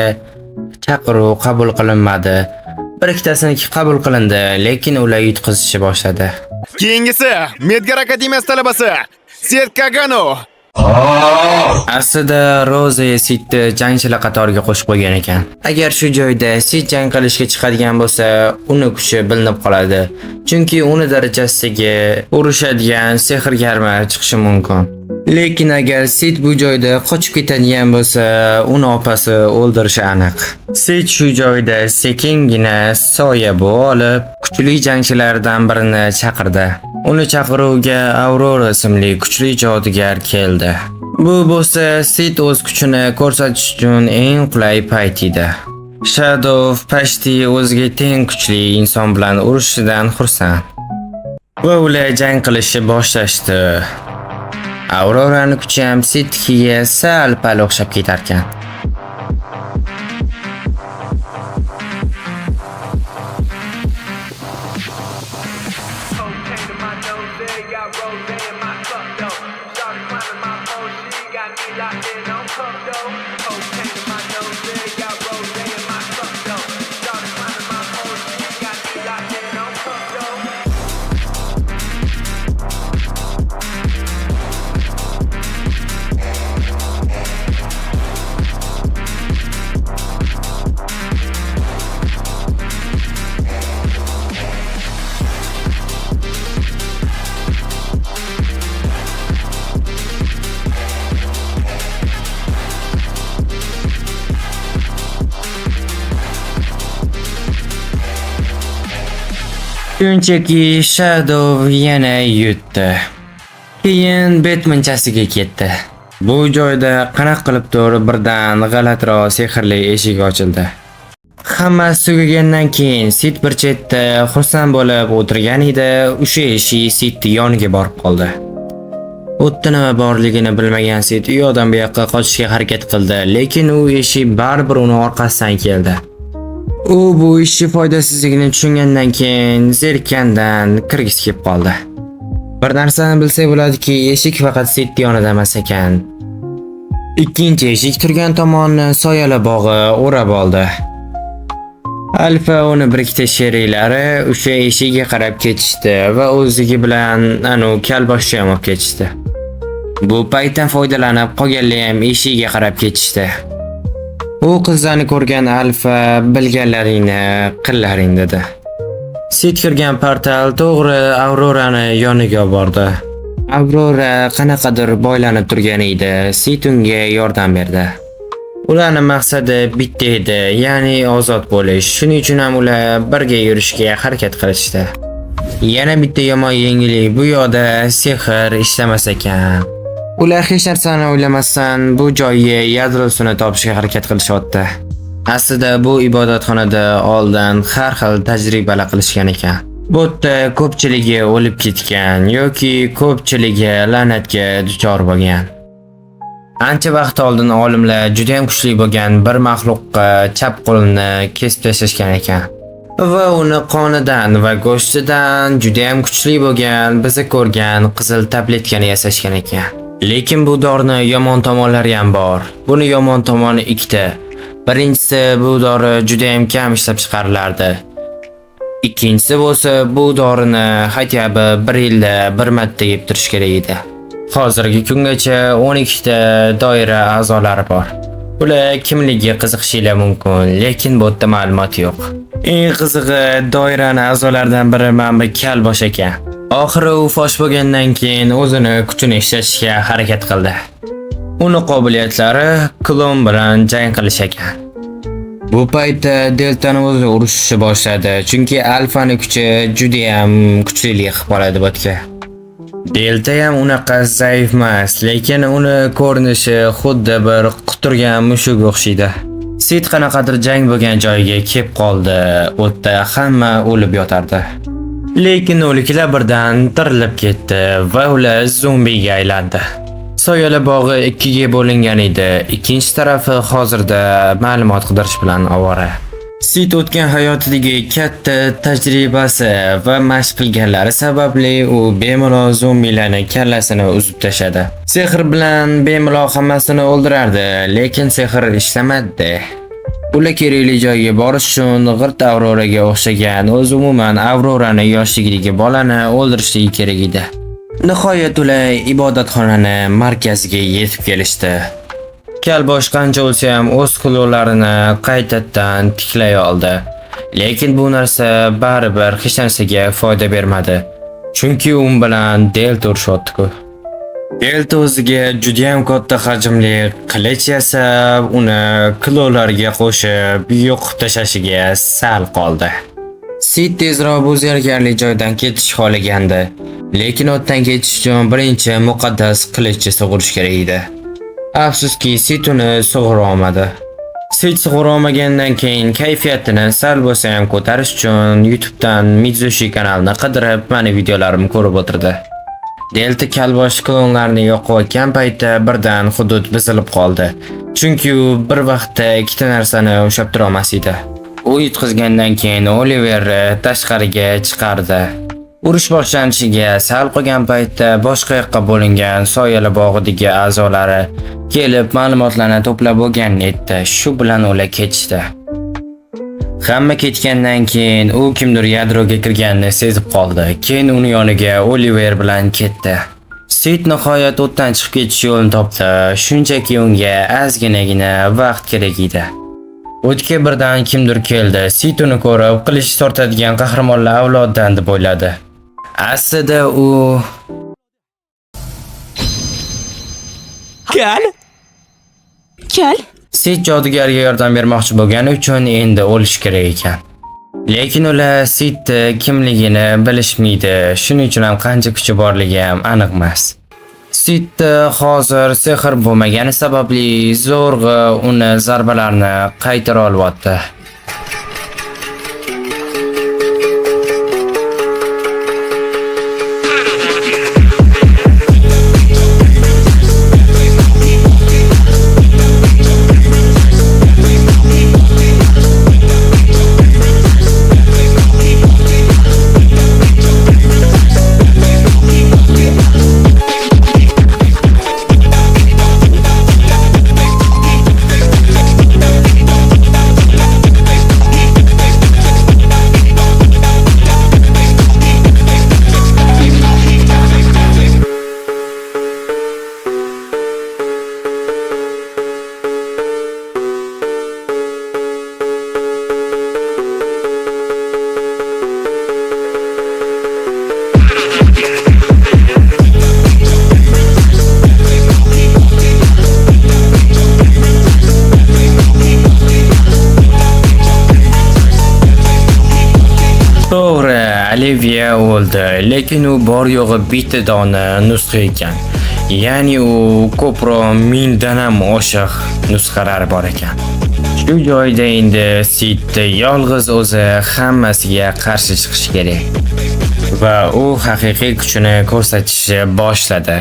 chaqiruv qabul qilinmadi. Bir ikkitasini qabul qilindi, lekin ular yutqizishni boshladi. Keyingisi Medgar Akademiyasi talabasi Sid Kagano. Aslida Rozi Sidni jangchilar qatoriga qo'shib qo'ygan ekan. Agar shu joyda Sid jang qilishga chiqadigan bo'lsa, uni kuchi bilinib qoladi. Chunki uni darajasiga urushadigan sehrgarlar chiqishi mumkin. Lekin agar Sid bu joyda qochib ketadigan bo'lsa, uni opasi o'ldirishi aniq. Sid shu joyda sekingina soya olib, kuchli jangchilardan birini chaqirdi. Uni chaqiruvga Aurora ismli kuchli jodugar keldi. Bu bo'lsa Sid o'z kuchini ko'rsatish uchun eng qulay payt edi. Shadow Pashti o'ziga teng kuchli inson bilan urushidan xursand. Va ular jang qilishni boshlashdi. Aurorani kuchi ham Sidga sal-pal o'xshab ketar ekan. Shunchaki Shadow yana yutdi. Keyin Batmanchasiga ketdi. Bu joyda qanaqa qilibdir birdan g'alatiroq sehrli eshik ochildi. Hammasi tugagandan keyin Sid bir chetda xursand bo'lib o'tirgan edi, o'sha eshik Sidning yoniga borib qoldi. O'tda nima borligini bilmagan Sid u yoqdan bu yoqqa qochishga harakat qildi, lekin u eshik baribir uni orqasidan keldi. U bu ishning foydasizligini tushungandan keyin zerikkandan kirgisi kelib qoldi. Bir narsani bilsa bo'ladiki, eshik faqat Sid yonida emas ekan. Ikkinchi eshik turgan tomonni soyali bog'i o'rab oldi. Alfa uni bir ikkita sheriklari o'sha eshikka qarab ketishdi va o'zligi bilan anu kalboshni ham olib ketishdi. Bu paytdan foydalanib qolganlar ham eshikka qarab ketishdi. U qizlarni ko'rgan Alfa bilganlaringni qillaring dedi. Sid kirgan portal to'g'ri Aurorani yoniga bordi. Aurora qanaqadir boylanib turgan edi. Sid unga yordam berdi. Ularning maqsadi bitta edi, ya'ni ozod bo'lish. Shuning uchun ham ular birga yurishga harakat qilishdi. Yana bitta yomon yangilik bu yoqda sehr ishlamas ekan. Ular hech narsani o'ylamasdan bu joyga yadrosini topishga harakat qilishyapti. Aslida bu ibodatxonada oldin har xil tajribalar qilishgan ekan. Bu yerda ko'pchiligi o'lib ketgan yoki ko'pchiligi la'natga duchor bo'lgan. Ancha vaqt oldin olimlar juda ham kuchli bo'lgan bir maxluqqa chap qo'lini kesib tashlashgan ekan. Va uni qonidan va go'shtidan juda ham kuchli bo'lgan, bizni ko'rgan qizil tabletkani yasashgan ekan. Lekin bu dorining yomon tomonlari ham bor. Buni yomon tomoni ikkita. Birinchisi, bu dori juda ham kam ishlab chiqarilardi. Ikkinchisi bo'lsa, bu dorini hatyobi 1 yilda bir marta yeb turish kerak edi. Hozirgi kungacha 12 ta doira a'zolari bor. Ular kimligiga qiziqishinglar mumkin, lekin bu yerda ma'lumot yo'q. Eng qizig'i, doiraning a'zolaridan biri mana kalbosh ekan. Oxiri u fosh bo'lgandan keyin o'zini kuchini ishlatishga harakat qildi. Uni qobiliyatlari klon bilan jang qilish ekan. Bu paytda Deltani o'zi urushishni boshladi, chunki Alfaning kuchi juda ham kuchli qilib qoladi botga. Delta ham unaqa zaif emas, lekin uni ko'rinishi xuddi bir quturgan mushuk o'xshaydi. Sid qanaqadir jang bo'lgan joyga kelib qoldi. O'tda hamma o'lib yotardi. Lekin o'liklar birdan tirilib ketdi va ular zombiga aylandi. Soyali bog'i 2 ga bo'lingan edi. Ikkinchi tarafi hozirda ma'lumot qidirish bilan ovora. Sid o'tgan hayotidagi katta tajribasi va mashq qilganlari sababli u bemalol zombilarning kallasini uzib tashadi. Sehr bilan bemalol hammasini o'ldirardi, lekin sehr ishlamadi. Ular kerakli joyga borish uchun g'irt Auroraga o'xshagan, o'zi umuman Aurorani yoshligidagi bolani o'ldirishligi kerak edi. Nihoyat ular ibodatxonani markaziga yetib kelishdi. Kalbosh qancha o'lsa ham o'z klonlarini qaytadan tiklay oldi. Lekin bu narsa baribir hech narsaga foyda bermadi. Chunki u bilan Delta urushyapti-ku. Delta o'ziga juda ham katta hajmli qilich yasab, uni klonlarga qo'shib yo'qib tashlashiga sal qoldi. Sid tezroq bu zerikarli joydan ketish xohlagandi. Lekin o'tdan ketish uchun birinchi muqaddas qilichni sug'urish kerak edi. Afsuski, Sid uni sug'ura olmadi. Sid sug'ura olmagandan keyin kayfiyatini sal bo'lsa ham ko'tarish uchun YouTubedan Mitsushi kanalini qidirib, meni videolarimni ko'rib o'tirdi. Delta kalbosh klonlarni yo'qotgan paytda birdan hudud buzilib qoldi. Chunki u bir vaqtda ikkita narsani ushlab tura olmas edi. U yutqizgandan keyin Oliver tashqariga chiqardi. Urush boshlanishiga sal qolgan paytda boshqa yoqqa bo'lingan soyali bog'idagi a'zolari kelib ma'lumotlarni to'plab bo'lganini aytdi. Shu bilan ular ketishdi. Hamma ketgandan keyin u kimdir yadroga kirganini sezib qoldi. Keyin uni yoniga Oliver bilan ketdi. Sid nihoyat o'tdan chiqib ketish yo'lini topdi. Shunchaki unga ozginagina vaqt kerak edi. O'tga birdan kimdir keldi. Sid uni ko'rib, qilich tortadigan qahramonlar avlodidan deb o'yladi. Aslida u Kal? Sid jodugarga yordam bermoqchi bo'lgani uchun endi o'lish kerak ekan. Lekin ular Sid kimligini bilishmaydi. Shuning uchun ham qancha kuchi borligi ham aniq emas. Sid hozir sehr bo'lmagani sababli zo'rg'a uni zarbalarni qaytara olyapti. Olivia o'ldi, lekin u bor yo'g'i bitta dona nusxa ekan. Ya'ni u ko'proq 1000 dan ham oshiq nusxalar bor ekan. Shu joyda endi Sid yolg'iz o'zi hammasiga qarshi chiqish kerak va u haqiqiy kuchini ko'rsatishni boshladi.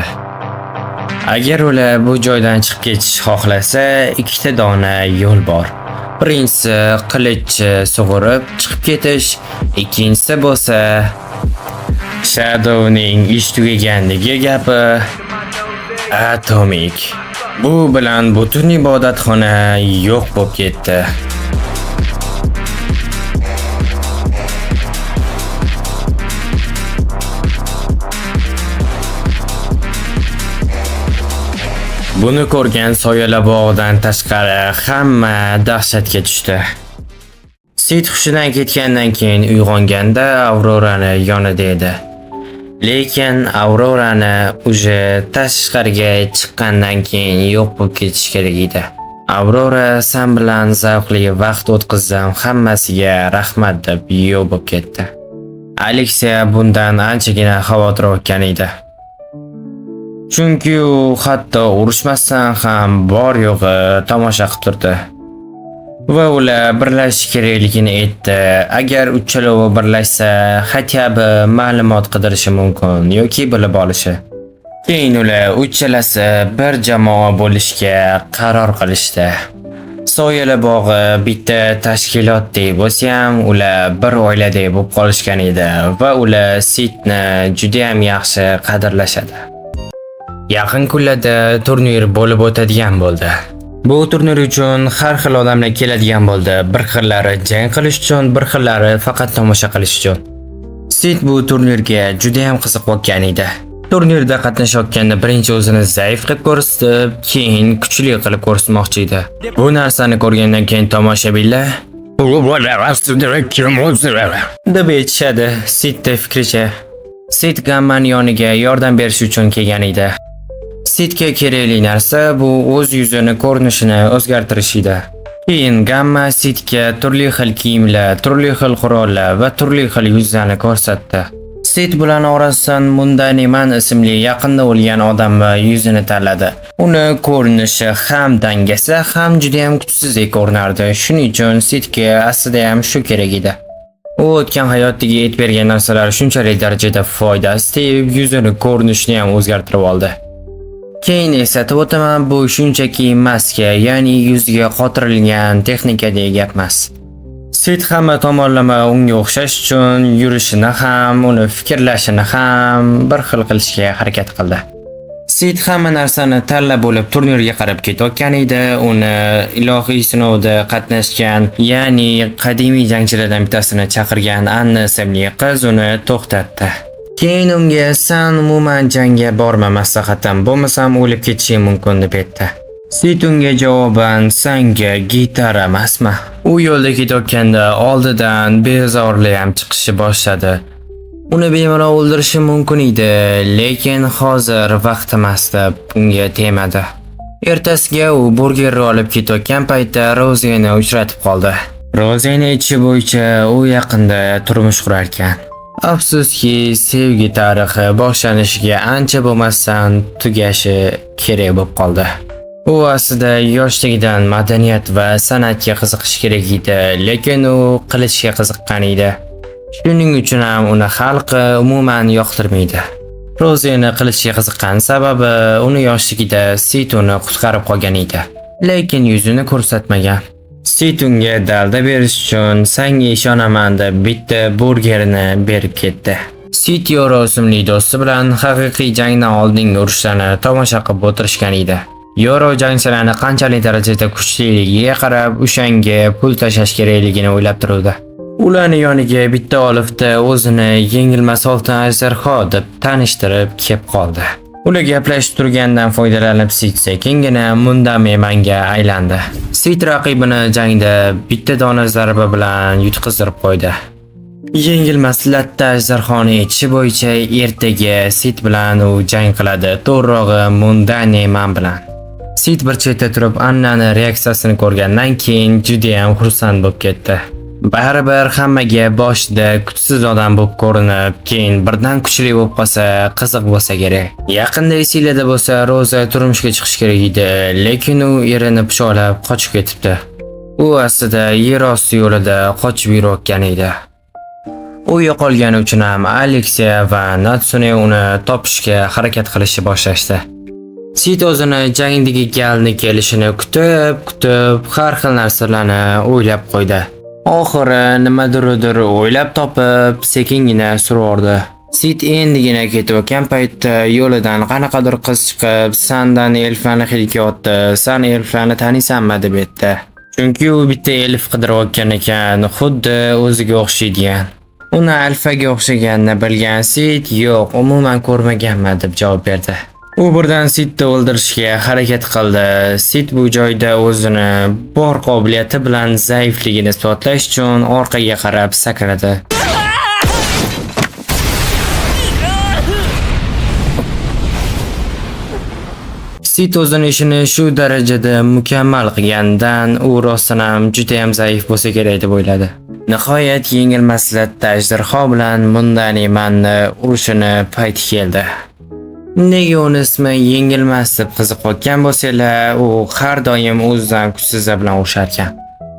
Agar ular bu joydan chiqib ketish xohlasa, ikkita dona yo'l bor. Birinchisi qilich sug'urib chiqib ketish, ikkinchisi bo'lsa Shadowning ish tugaganligi gapi atomik. Bu bilan butun ibodatxona yo'q bo'lib ketdi. Buni ko'rgan soyalabog'dan tashqari hamma dahshatga tushdi. Sid hushidan ketgandan keyin uyg'onganda Aurorani yonida edi. Lekin Aurorani uje tashqariga chiqqandan keyin yo'q bo'lib ketish kerak edi. Aurora sen bilan zavqli vaqt o'tkazsam hammasiga rahmat deb yo'q bo'lib ketdi. Aleksiya bundan anchagina xavotir olgan edi. Chunki u hatto urushmasdan ham bor yo'g'i tomosha qilib turdi. Va ular birlashish kerakligini aytdi. Agar uchalovi birlashsa, hatyabi ma'lumot qidirishi mumkin yoki bilib olishi. Keyin ular uchalasi bir jamoa bo'lishga qaror qilishdi. Soyalar bog'i bitta tashkilotdek bo'lsa ham, ular bir oiladek bo'lib qolishgan edi va ular Sidni juda ham yaxshi qadrlashadi. Yaqin kunlarda turnir bo'lib o'tadigan bo'ldi. Bu turnir uchun har xil odamlar keladigan bo'ldi. Bir xillari jang qilish uchun, bir xillari faqat tomosha qilish uchun. Sid bu turnirga juda ham qiziqib qolgan edi. Turnirda qatnashayotganda birinchi o'zini zaif qilib ko'rsatib, keyin kuchli qilib ko'rsatmoqchi edi. Bu narsani ko'rgandan keyin tomoshabinlar deb aytishadi. Sidning fikricha, Sid Gamman yoniga yordam berish uchun kelgan edi. Sidga kerakli narsa bu o'z yuzini ko'rinishini o'zgartirish edi. Keyin Gamma Sidga turli xil kiyimlar, turli xil qurollar va turli xil yuzlarni ko'rsatdi. Sid bilan orasidan Mundaniman ismli yaqinda o'lgan odamni yuzini tanladi. Uni ko'rinishi ham dangasa, ham juda ham kuchsizdek ko'rinardi. Shuning uchun Sidga aslida ham shu kerak edi. U o'tgan hayotdagi aytib bergan narsalar shunchalik darajada foydasiz deb yuzini ko'rinishini ham o'zgartirib oldi. Keyin eslatib o'taman, bu shunchaki maska, ya'ni yuziga qotirilgan texnika degan gap emas. Sid hamma tomonlama unga o'xshash uchun yurishini ham, uni fikrlashini ham bir xil qilishga harakat qildi. Sid hamma narsani tanlab bo'lib turnirga qarab ketayotgan edi. Uni ilohiy sinovda qatnashgan, ya'ni qadimiy jangchilardan bittasini chaqirgan Anna ismli qiz uni to'xtatdi. Keyin unga "Sen umuman jangga borma, maslahatim bo'lmasam o'lib ketishing mumkin" deb aytdi. Sid unga javoban "Senga gitara emasmi?" U yo'lda ketayotganda oldidan bezorli ham chiqishni boshladi. Uni bemalol o'ldirishi mumkin edi, lekin hozir vaqt emas deb unga tegmadi. Ertasiga u burger olib ketayotgan paytda Rozini uchratib qoldi. Rozeni aytishi bo'yicha u yaqinda turmush qurar ekan. Afsuski, sevgi tarixi boshlanishiga ancha bo'lmasdan tugashi kerak bo'lib qoldi. U aslida yoshligidan madaniyat va san'atga qiziqish kerak edi, lekin u qilishga qiziqqan edi. Shuning uchun ham uni xalqi umuman yoqtirmaydi. Rozeni qilishga qiziqqan sababi uni yoshligida Sid uni qutqarib qolgan edi, lekin yuzini ko'rsatmagan. Sid unga dalda berish uchun senga ishonaman deb bitta burgerini berib ketdi. Sid Yoro ismli do'sti bilan haqiqiy jangdan oldingi urushlarni tomosha qilib o'tirishgan edi. Yoro jangchilarni qanchalik darajada kuchliligiga qarab o'shanga pul tashlash kerakligini o'ylab turdi. Ularni yoniga bitta olifda o'zini yengilmas oltin ajdarho deb tanishtirib kelib qoldi. Ular gaplashib turgandan foydalanib Sid sekingina Mundane manga aylandi. Sid raqibini jangda bitta dona zarba bilan yutqizib qo'ydi. Yengilmas latta ajdarhoni aytishi bo'yicha ertaga Sid bilan u jang qiladi, to'g'rirog'i Mundane man bilan. Sid bir chetda turib Annani reaksiyasini ko'rgandan keyin juda ham xursand bo'lib ketdi. Baribir hammaga boshida kuchsiz odam bo'lib ko'rinib, keyin birdan kuchli bo'lib qolsa, qiziq bo'lsa kerak. Yaqinda esinglarda bo'lsa, Roza turmushga chiqish kerak edi, lekin u erini pichoqlab qochib ketibdi. U aslida yer osti yo'lida qochib yurayotgan edi. U yo'qolgani uchun ham Aleksiya va Natsune uni topishga harakat qilishni boshlashdi. Sid o'zini jangdagi galni kelishini kutib, har xil narsalarni o'ylab qo'ydi. Oxiri nimadir o'ylab topib, sekingina suraverdi. Sid endigina ketayotgan paytda yo'lidan qanaqadir qiz chiqib, "Sandan elflarni hidga otdi, san elflarni taniysanmi?" deb aytdi. Chunki u bitta elf qidirayotgan ekan, xuddi o'ziga o'xshaydigan. Uni alfaga o'xshaganini bilgan Sid, "Yo'q, umuman ko'rmaganman" deb javob berdi. U birdan Sidni o'ldirishga harakat qildi. Sid bu joyda o'zini bor qobiliyati bilan zaifligini isbotlash uchun orqaga qarab sakradi. Sid o'zini ishini shu darajada mukammal qilgandan u rostdan ham juda ham zaif bo'lsa kerak deb o'yladi. Nihoyat yengilmas latta ajdarho bilan Mundane manni urushini payti keldi. Nega uni ismi yengilmas deb qiziqayotgan bo'lsalar, u har doim o'zidan kuchsizlar bilan urushar ekan.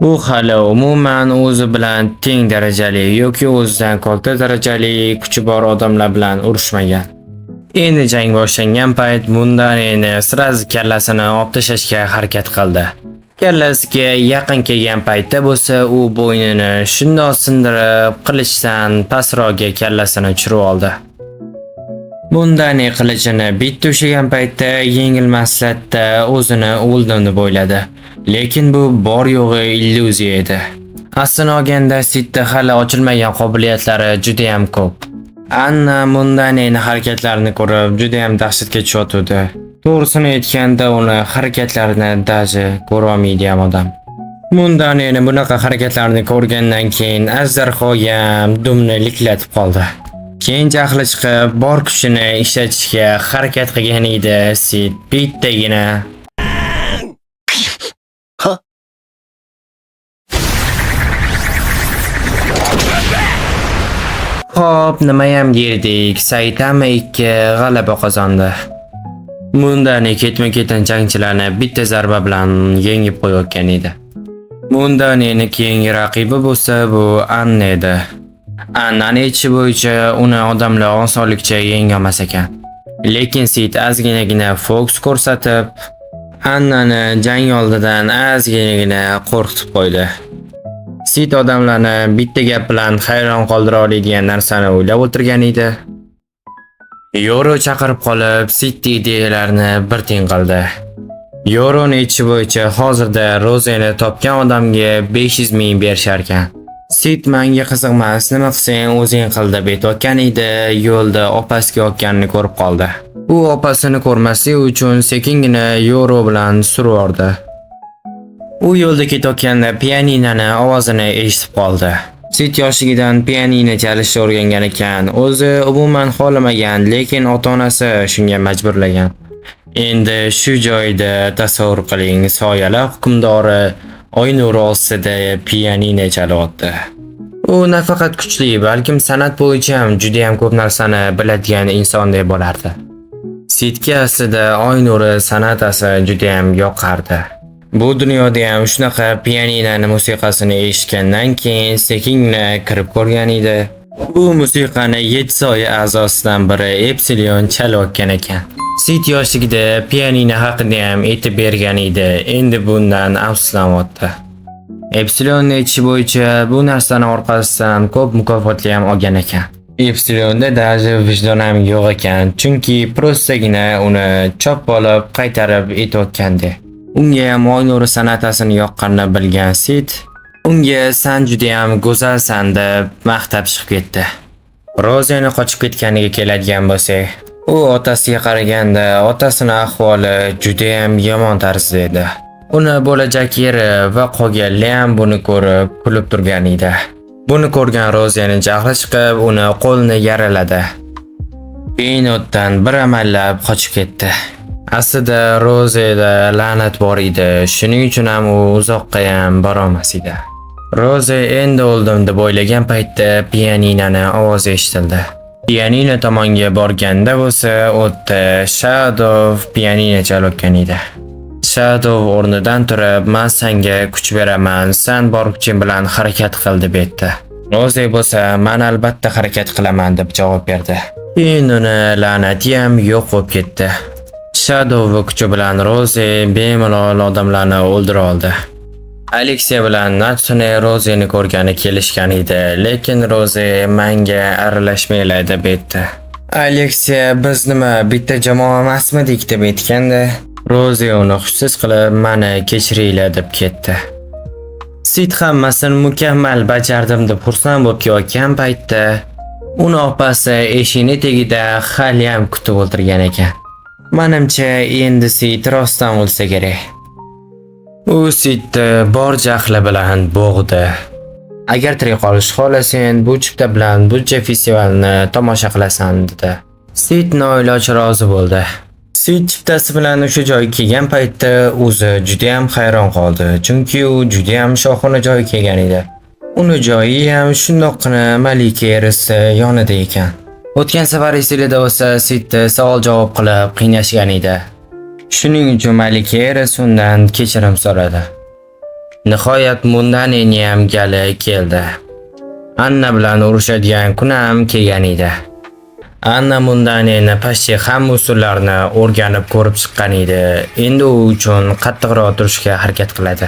U hali umuman o'zi bilan teng darajali yoki o'zidan katta darajali kuchi bor odamlar bilan urushmagan. Endi jang boshlangan payt Mundaneni sirazi kallasini olib tashlashga harakat qildi. Kallasiga yaqin kelgan paytda bo'lsa, u bo'ynini shundoq sindirib, qilichdan pastroqga kallasini tushirib oldi. Mundane qilichini bitta ushlagan paytda yengilmaslikda o'zini o'ldim deb o'yladi. Lekin bu bor yo'g'i illyuziya edi. Aslini olganda Sidda hali ochilmagan qobiliyatlari juda ham ko'p. Anna Mundanening harakatlarini ko'rib juda ham dahshatga tushayotdi. To'g'risini aytganda uni harakatlarini daji ko'ra olmaydigan odam. Mundanening bunaqa harakatlarini ko'rgandan keyin ajdarhoga dumni liklatib qoldi. Keyin jahli chiqib, bor kuchini ishlatishga harakat qilgan edi. Sid bittagina Xo'p, nima ham derdik, Saitama 2 g'alaba qozondi. Mundane ketma-ketin jangchilarni bitta zarba bilan yengib qo'yayotgan edi. Mundanening keyingi raqibi bo'lsa, bu Anna edi. Annani aytishi bo'yicha uni odamlar osonlikcha yenga olmas ekan. Lekin Sid ozginagina fokus ko'rsatib, Annani jang oldidan ozginagina qo'rqitib qo'ydi. Sid odamlarni bitta gap bilan hayron qoldira oladigan narsani o'ylab o'tirgan edi. Yoro chaqirib qolib, Sid ideyalarini bir teng qildi. Yoroning aytishi bo'yicha hozirda Rozeni topgan odamga 500 ming berishar ekan. Sid menga qiziqmas, nima qilsang o'zing qil deb aytayotgan edi. Yo'lda opasiga otganini ko'rib qoldi. U opasini ko'rmaslik uchun sekingina Yoro bilan suraverdi. U yo'lda ketayotganda pianinani ovozini eshitib qoldi. Sid yoshligidan pianino chalishni o'rgangan ekan. O'zi umuman xohlamagan, lekin ota-onasi shunga majburlagan. Endi shu joyda tasavvur qiling, soyalar hukmdori oy nuri ostida pianino chalyapti. U nafaqat kuchli, balkim san'at bo'yicha ham juda ham ko'p narsani biladigan insondek bo'lardi. Sidga aslida oy nuri san'atasi juda ham yoqardi. Bu dunyoda ham shunaqa pianinoning musiqasini eshitgandan keyin sekingina kirib ko'rgan edi. Bu musiqani 7 soya a'zosidan biri Epsilon chalayotgan ekan. Sid yoshligida pianino haqida ham aytib bergan edi. Endi bundan afsuslanyapti. Epsilonning aytishi bo'yicha bu narsani orqasidan ko'p mukofotlar ham olgan ekan. Epsilonda даже vijdon ham yo'q ekan, chunki prostagina uni chop olib qaytarib aytayotgandi. Unga ham oy nuri san'atasini yoqqanini bilgan Sid unga "Sen juda ham go'zalsan" deb maqtab chiqib ketdi. Roziyani qochib ketganiga keladigan bo'lsak, u otasiga qaraganda otasining ahvoli juda ham yomon tarzda edi. Uni bo'lajak yeri va qolganlar ham buni ko'rib kulib turgan edi. Buni ko'rgan Roziyaning jahli chiqib, uni qo'lini yaraladi. Beinotdan bir amallab qochib ketdi. Aslida Roziyada la'nat bor edi, shuning uchun ham u uzoqqa ham bora olmas edi. Rozi endi o'ldim deb o'ylagan paytda pianinoning ovozi eshitildi. Pianino tomonga borganda bo'lsa, o'tda Shadow pianino chalayotgan edi. Shadow o'rnidan turib, "Men senga kuch beraman, sen bor kuching bilan harakat qil" deb aytdi. Rozi bo'lsa, "Men albatta harakat qilaman" deb javob berdi. Keyin uni la'nati ham yo'q bo'lib ketdi. Shadow kuchi bilan Rozi bemalol odamlarni o'ldira oldi. Aleksiya bilan Natsune Rozini ko'rgani kelishgan edi, lekin Rozi menga aralashmaylar deb aytdi. Aleksiya "Biz nima, bitta jamoa emasmidik" deb aytganda, Rozi uni xushsiz qilib, "Meni kechiringlar" deb ketdi. Sid hammasini mukammal bajardim deb xursand bo'lib kelayotgan paytda, uni opasi eshikning tagida hali ham kutib o'tirgan ekan. Menimcha endi Sid rostdan o'lsa kerak. U Sidni bor jahli bilan bo'g'di. "Agar tirik qolishni xohlasang, bu chipta bilan buncha festivalni tomosha qilasan" dedi. Sid noiloj rozi bo'ldi. Sid chiptasi bilan o'sha joyga kelgan paytda o'zi juda ham hayron qoldi, chunki u juda ham shohona joyga kelgan edi. Uni joyi ham shundoqqina Malika erisi yonida ekan. O'tgan safar esida bo'lsa, Sidni savol-javob qilib qiynashgan edi. Shuning uchun Malika erisi undan kechirim so'radi. Nihoyat Mundaneni ham gali keldi. Anna bilan urushadigan kun ham kelgan edi. Anna Mundaneni pashti hamma usullarni o'rganib ko'rib chiqqan edi. Endi u uchun qattiqroq turishga harakat qiladi.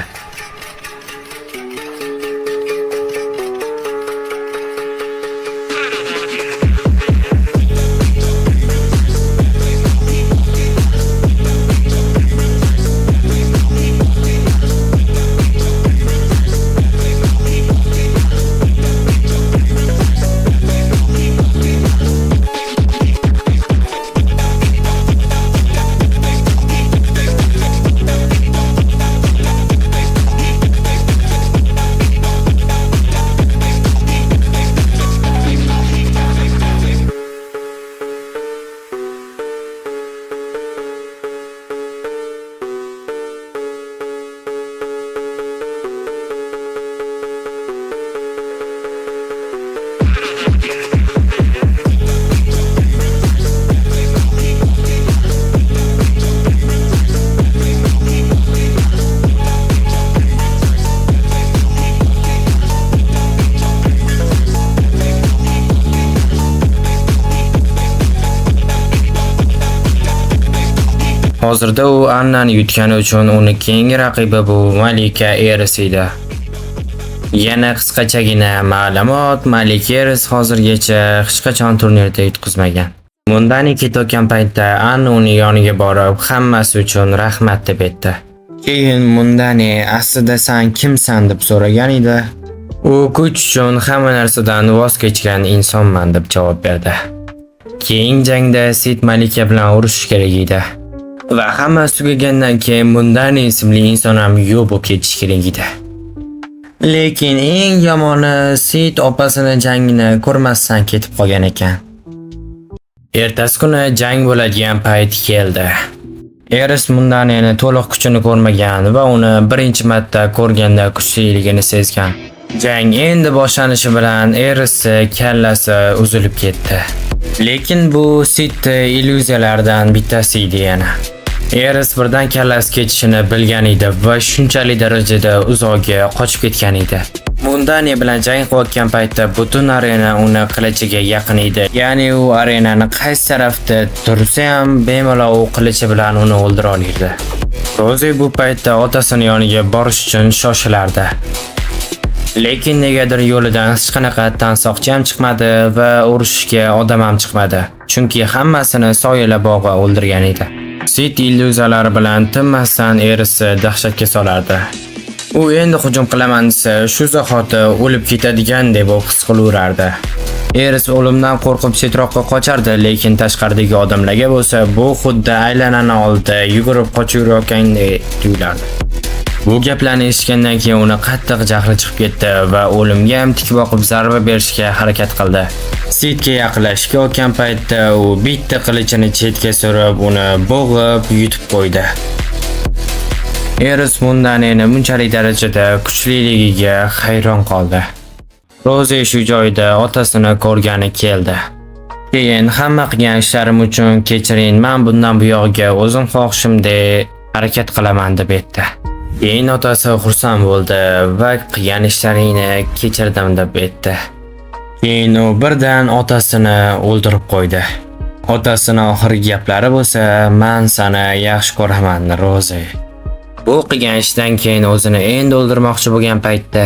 Hozirda u Annani yutgani uchun uni keyingi raqibi bu Malika erisi edi. Yana qisqachagina ma'lumot, Malika erisi hozirgacha hech qachon turnirda yutqizmagan. Mundani ketayotgan paytda Anna uning yoniga borib, hammasi uchun rahmat deb aytdi. Keyin Mundani "Aslida sen kimsan?" deb so'ragan edi. U kuch uchun hamma narsadan voz kechgan insonman deb javob berdi. Keyin jangda Sid Malika bilan urushish kerak edi. Va hammasi tugagandan keyin Mundani ismli inson ham yo'q bo'lib ketishi kerak edi. Lekin eng yomoni Sid opasini jangini ko'rmasdan ketib qolgan ekan. Ertasi kuni jang bo'ladigan payt keldi. Eris Mundaneni to'liq kuchini ko'rmagan va uni birinchi marta ko'rganda kuchliligini sezgan. Jang endi boshlanishi bilan Eris kallasi uzilib ketdi. Lekin bu Sid illyuziyalardan bittasi edi yana. Eris birdan kallasi ketishini bilgan edi va shunchalik darajada uzoqga qochib ketgan edi. Mundani bilan jang qilayotgan paytda butun arena uni qilichiga yaqin edi. Ya'ni u arenani qaysi tarafda tursa ham bemalol u qilichi bilan uni o'ldira olardi. Rozi bu paytda otasining yoniga borish uchun shoshilardi. Lekin negadir yo'lidan hech qanaqa tansoqchi ham chiqmadi va urushga odam ham chiqmadi. Chunki hammasini soyalar bog'i o'ldirgan edi. Sid illyuziyalari bilan tinmasdan Erisni dahshatga solardi. U endi hujum qilaman desa, shu zahoti o'lib ketadigan deb his qilaverardi. Eris o'limdan qo'rqib chetroqqa qochardi, lekin tashqaridagi odamlarga bo'lsa, bu xuddi aylanani oldida yugurib qochayotgandek tuyulardi. Bu gaplarni eshitgandan keyin uni qattiq jahli chiqib ketdi va o'limga ham tik boqib zarba berishga harakat qildi. Sidga yaqinlashga olgan paytda u bitta qilichini chetga surib, uni bo'g'ib yutib qo'ydi. Eris Mundaneni bunchalik darajada kuchliligiga hayron qoldi. Rozi shu joyda otasini ko'rgani keldi. Keyin hamma qilgan ishlarim uchun kechiring, men bundan buyog'iga o'zim xohishimdek harakat qilaman deb aytdi. Keyin otasi xursand bo'ldi va qilgan ishlaringni kechirdim deb aytdi. Keyin u birdan otasini o'ldirib qo'ydi. Otasining oxirgi gaplari bo'lsa, "Men seni yaxshi ko'raman, Rozi." Bu qilgan ishdan keyin o'zini endi o'ldirmoqchi bo'lgan paytda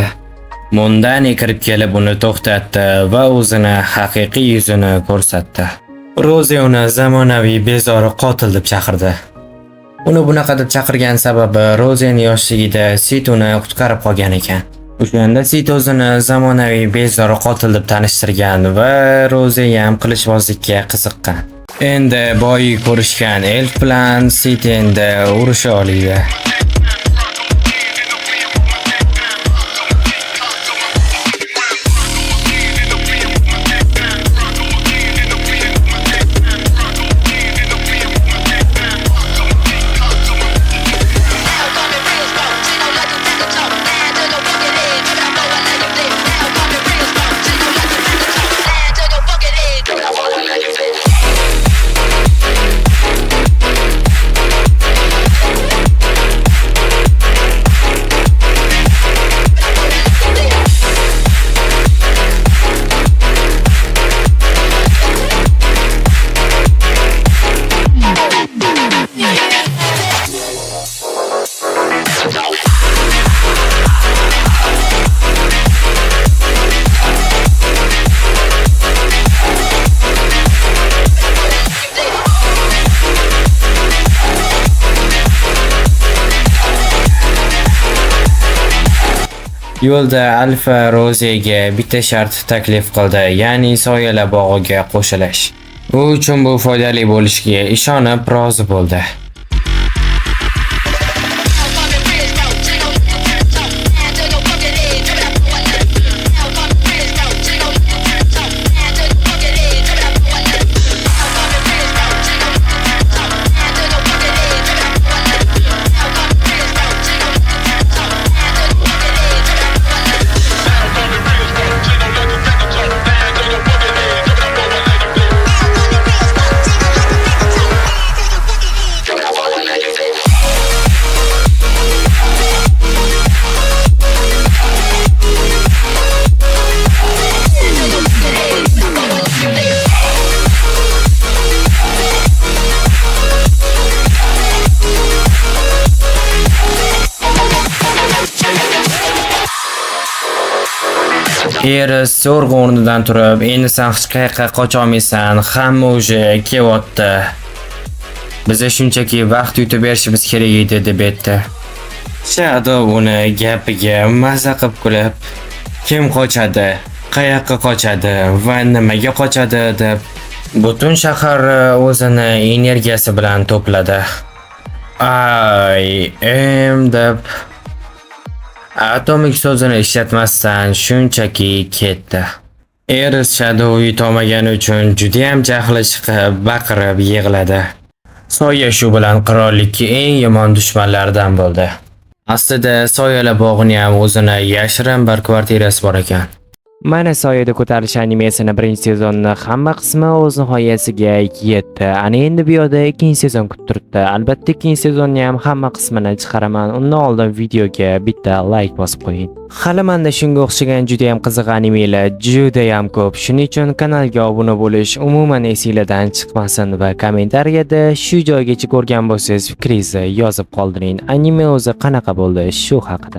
Mundani kirib kelib uni to'xtatdi va o'zini haqiqiy yuzini ko'rsatdi. Rozi uni zamonaviy bezori qotil deb chaqirdi. Uni bunaqa deb chaqirgan sababi Rozining yoshligida Sid uni qutqarib qolgan ekan. O'shanda Sid o'zini zamonaviy bezori qotil deb tanishtirgan va Rozi ham qilichbozlikka qiziqqan. Endi boyi ko'rishgan elf bilan Sid endi urusha oladi. Yo'lda Alfa Roziga bitta shart taklif qildi, ya'ni soyalar bog'iga qo'shilish. U uchun bu foydali bo'lishiga ishonib rozi bo'ldi. Eris so'rg'i o'rnidan turib, endi sen hech qayerga qocha olmaysan, hamma o'zi kelyapti. Biza shunchaki vaqt yutib berishimiz kerak edi deb aytdi. Shadow uni gapiga mazza qilib kulib, kim qochadi, qayoqqa qochadi va nimaga qochadi deb butun shahar o'zini energiyasi bilan to'pladi. Deb atomik so'zini ishlatmasdan shunchaki ketdi. Eris Shadow yutolmagani uchun juda ham jahli chiqib, baqirib yig'ladi. Soya shu bilan qirollikka eng yomon dushmanlaridan bo'ldi. Aslida Soyalar bog'ini ham o'zini yashirin bir kvartirasi bor ekan. Mana Soyada ko'tarilish animesiyani birinchi sezonni hamma qismi o'z nihoyasiga yetdi. Ana endi bu yerda ikkinchi sezon kutib turibdi. Albatta ikkinchi sezonni ham hamma qismini chiqaraman. Undan oldin videoga bitta like bosib qo'ying. Hali menda shunga o'xshagan juda ham qiziq animelar juda ham ko'p. Shuning uchun kanalga obuna bo'lish umuman esingizdan chiqmasin va kommentariyada shu joygacha ko'rgan bo'lsangiz fikringizni yozib qoldiring. Anime o'zi qanaqa bo'ldi shu haqida.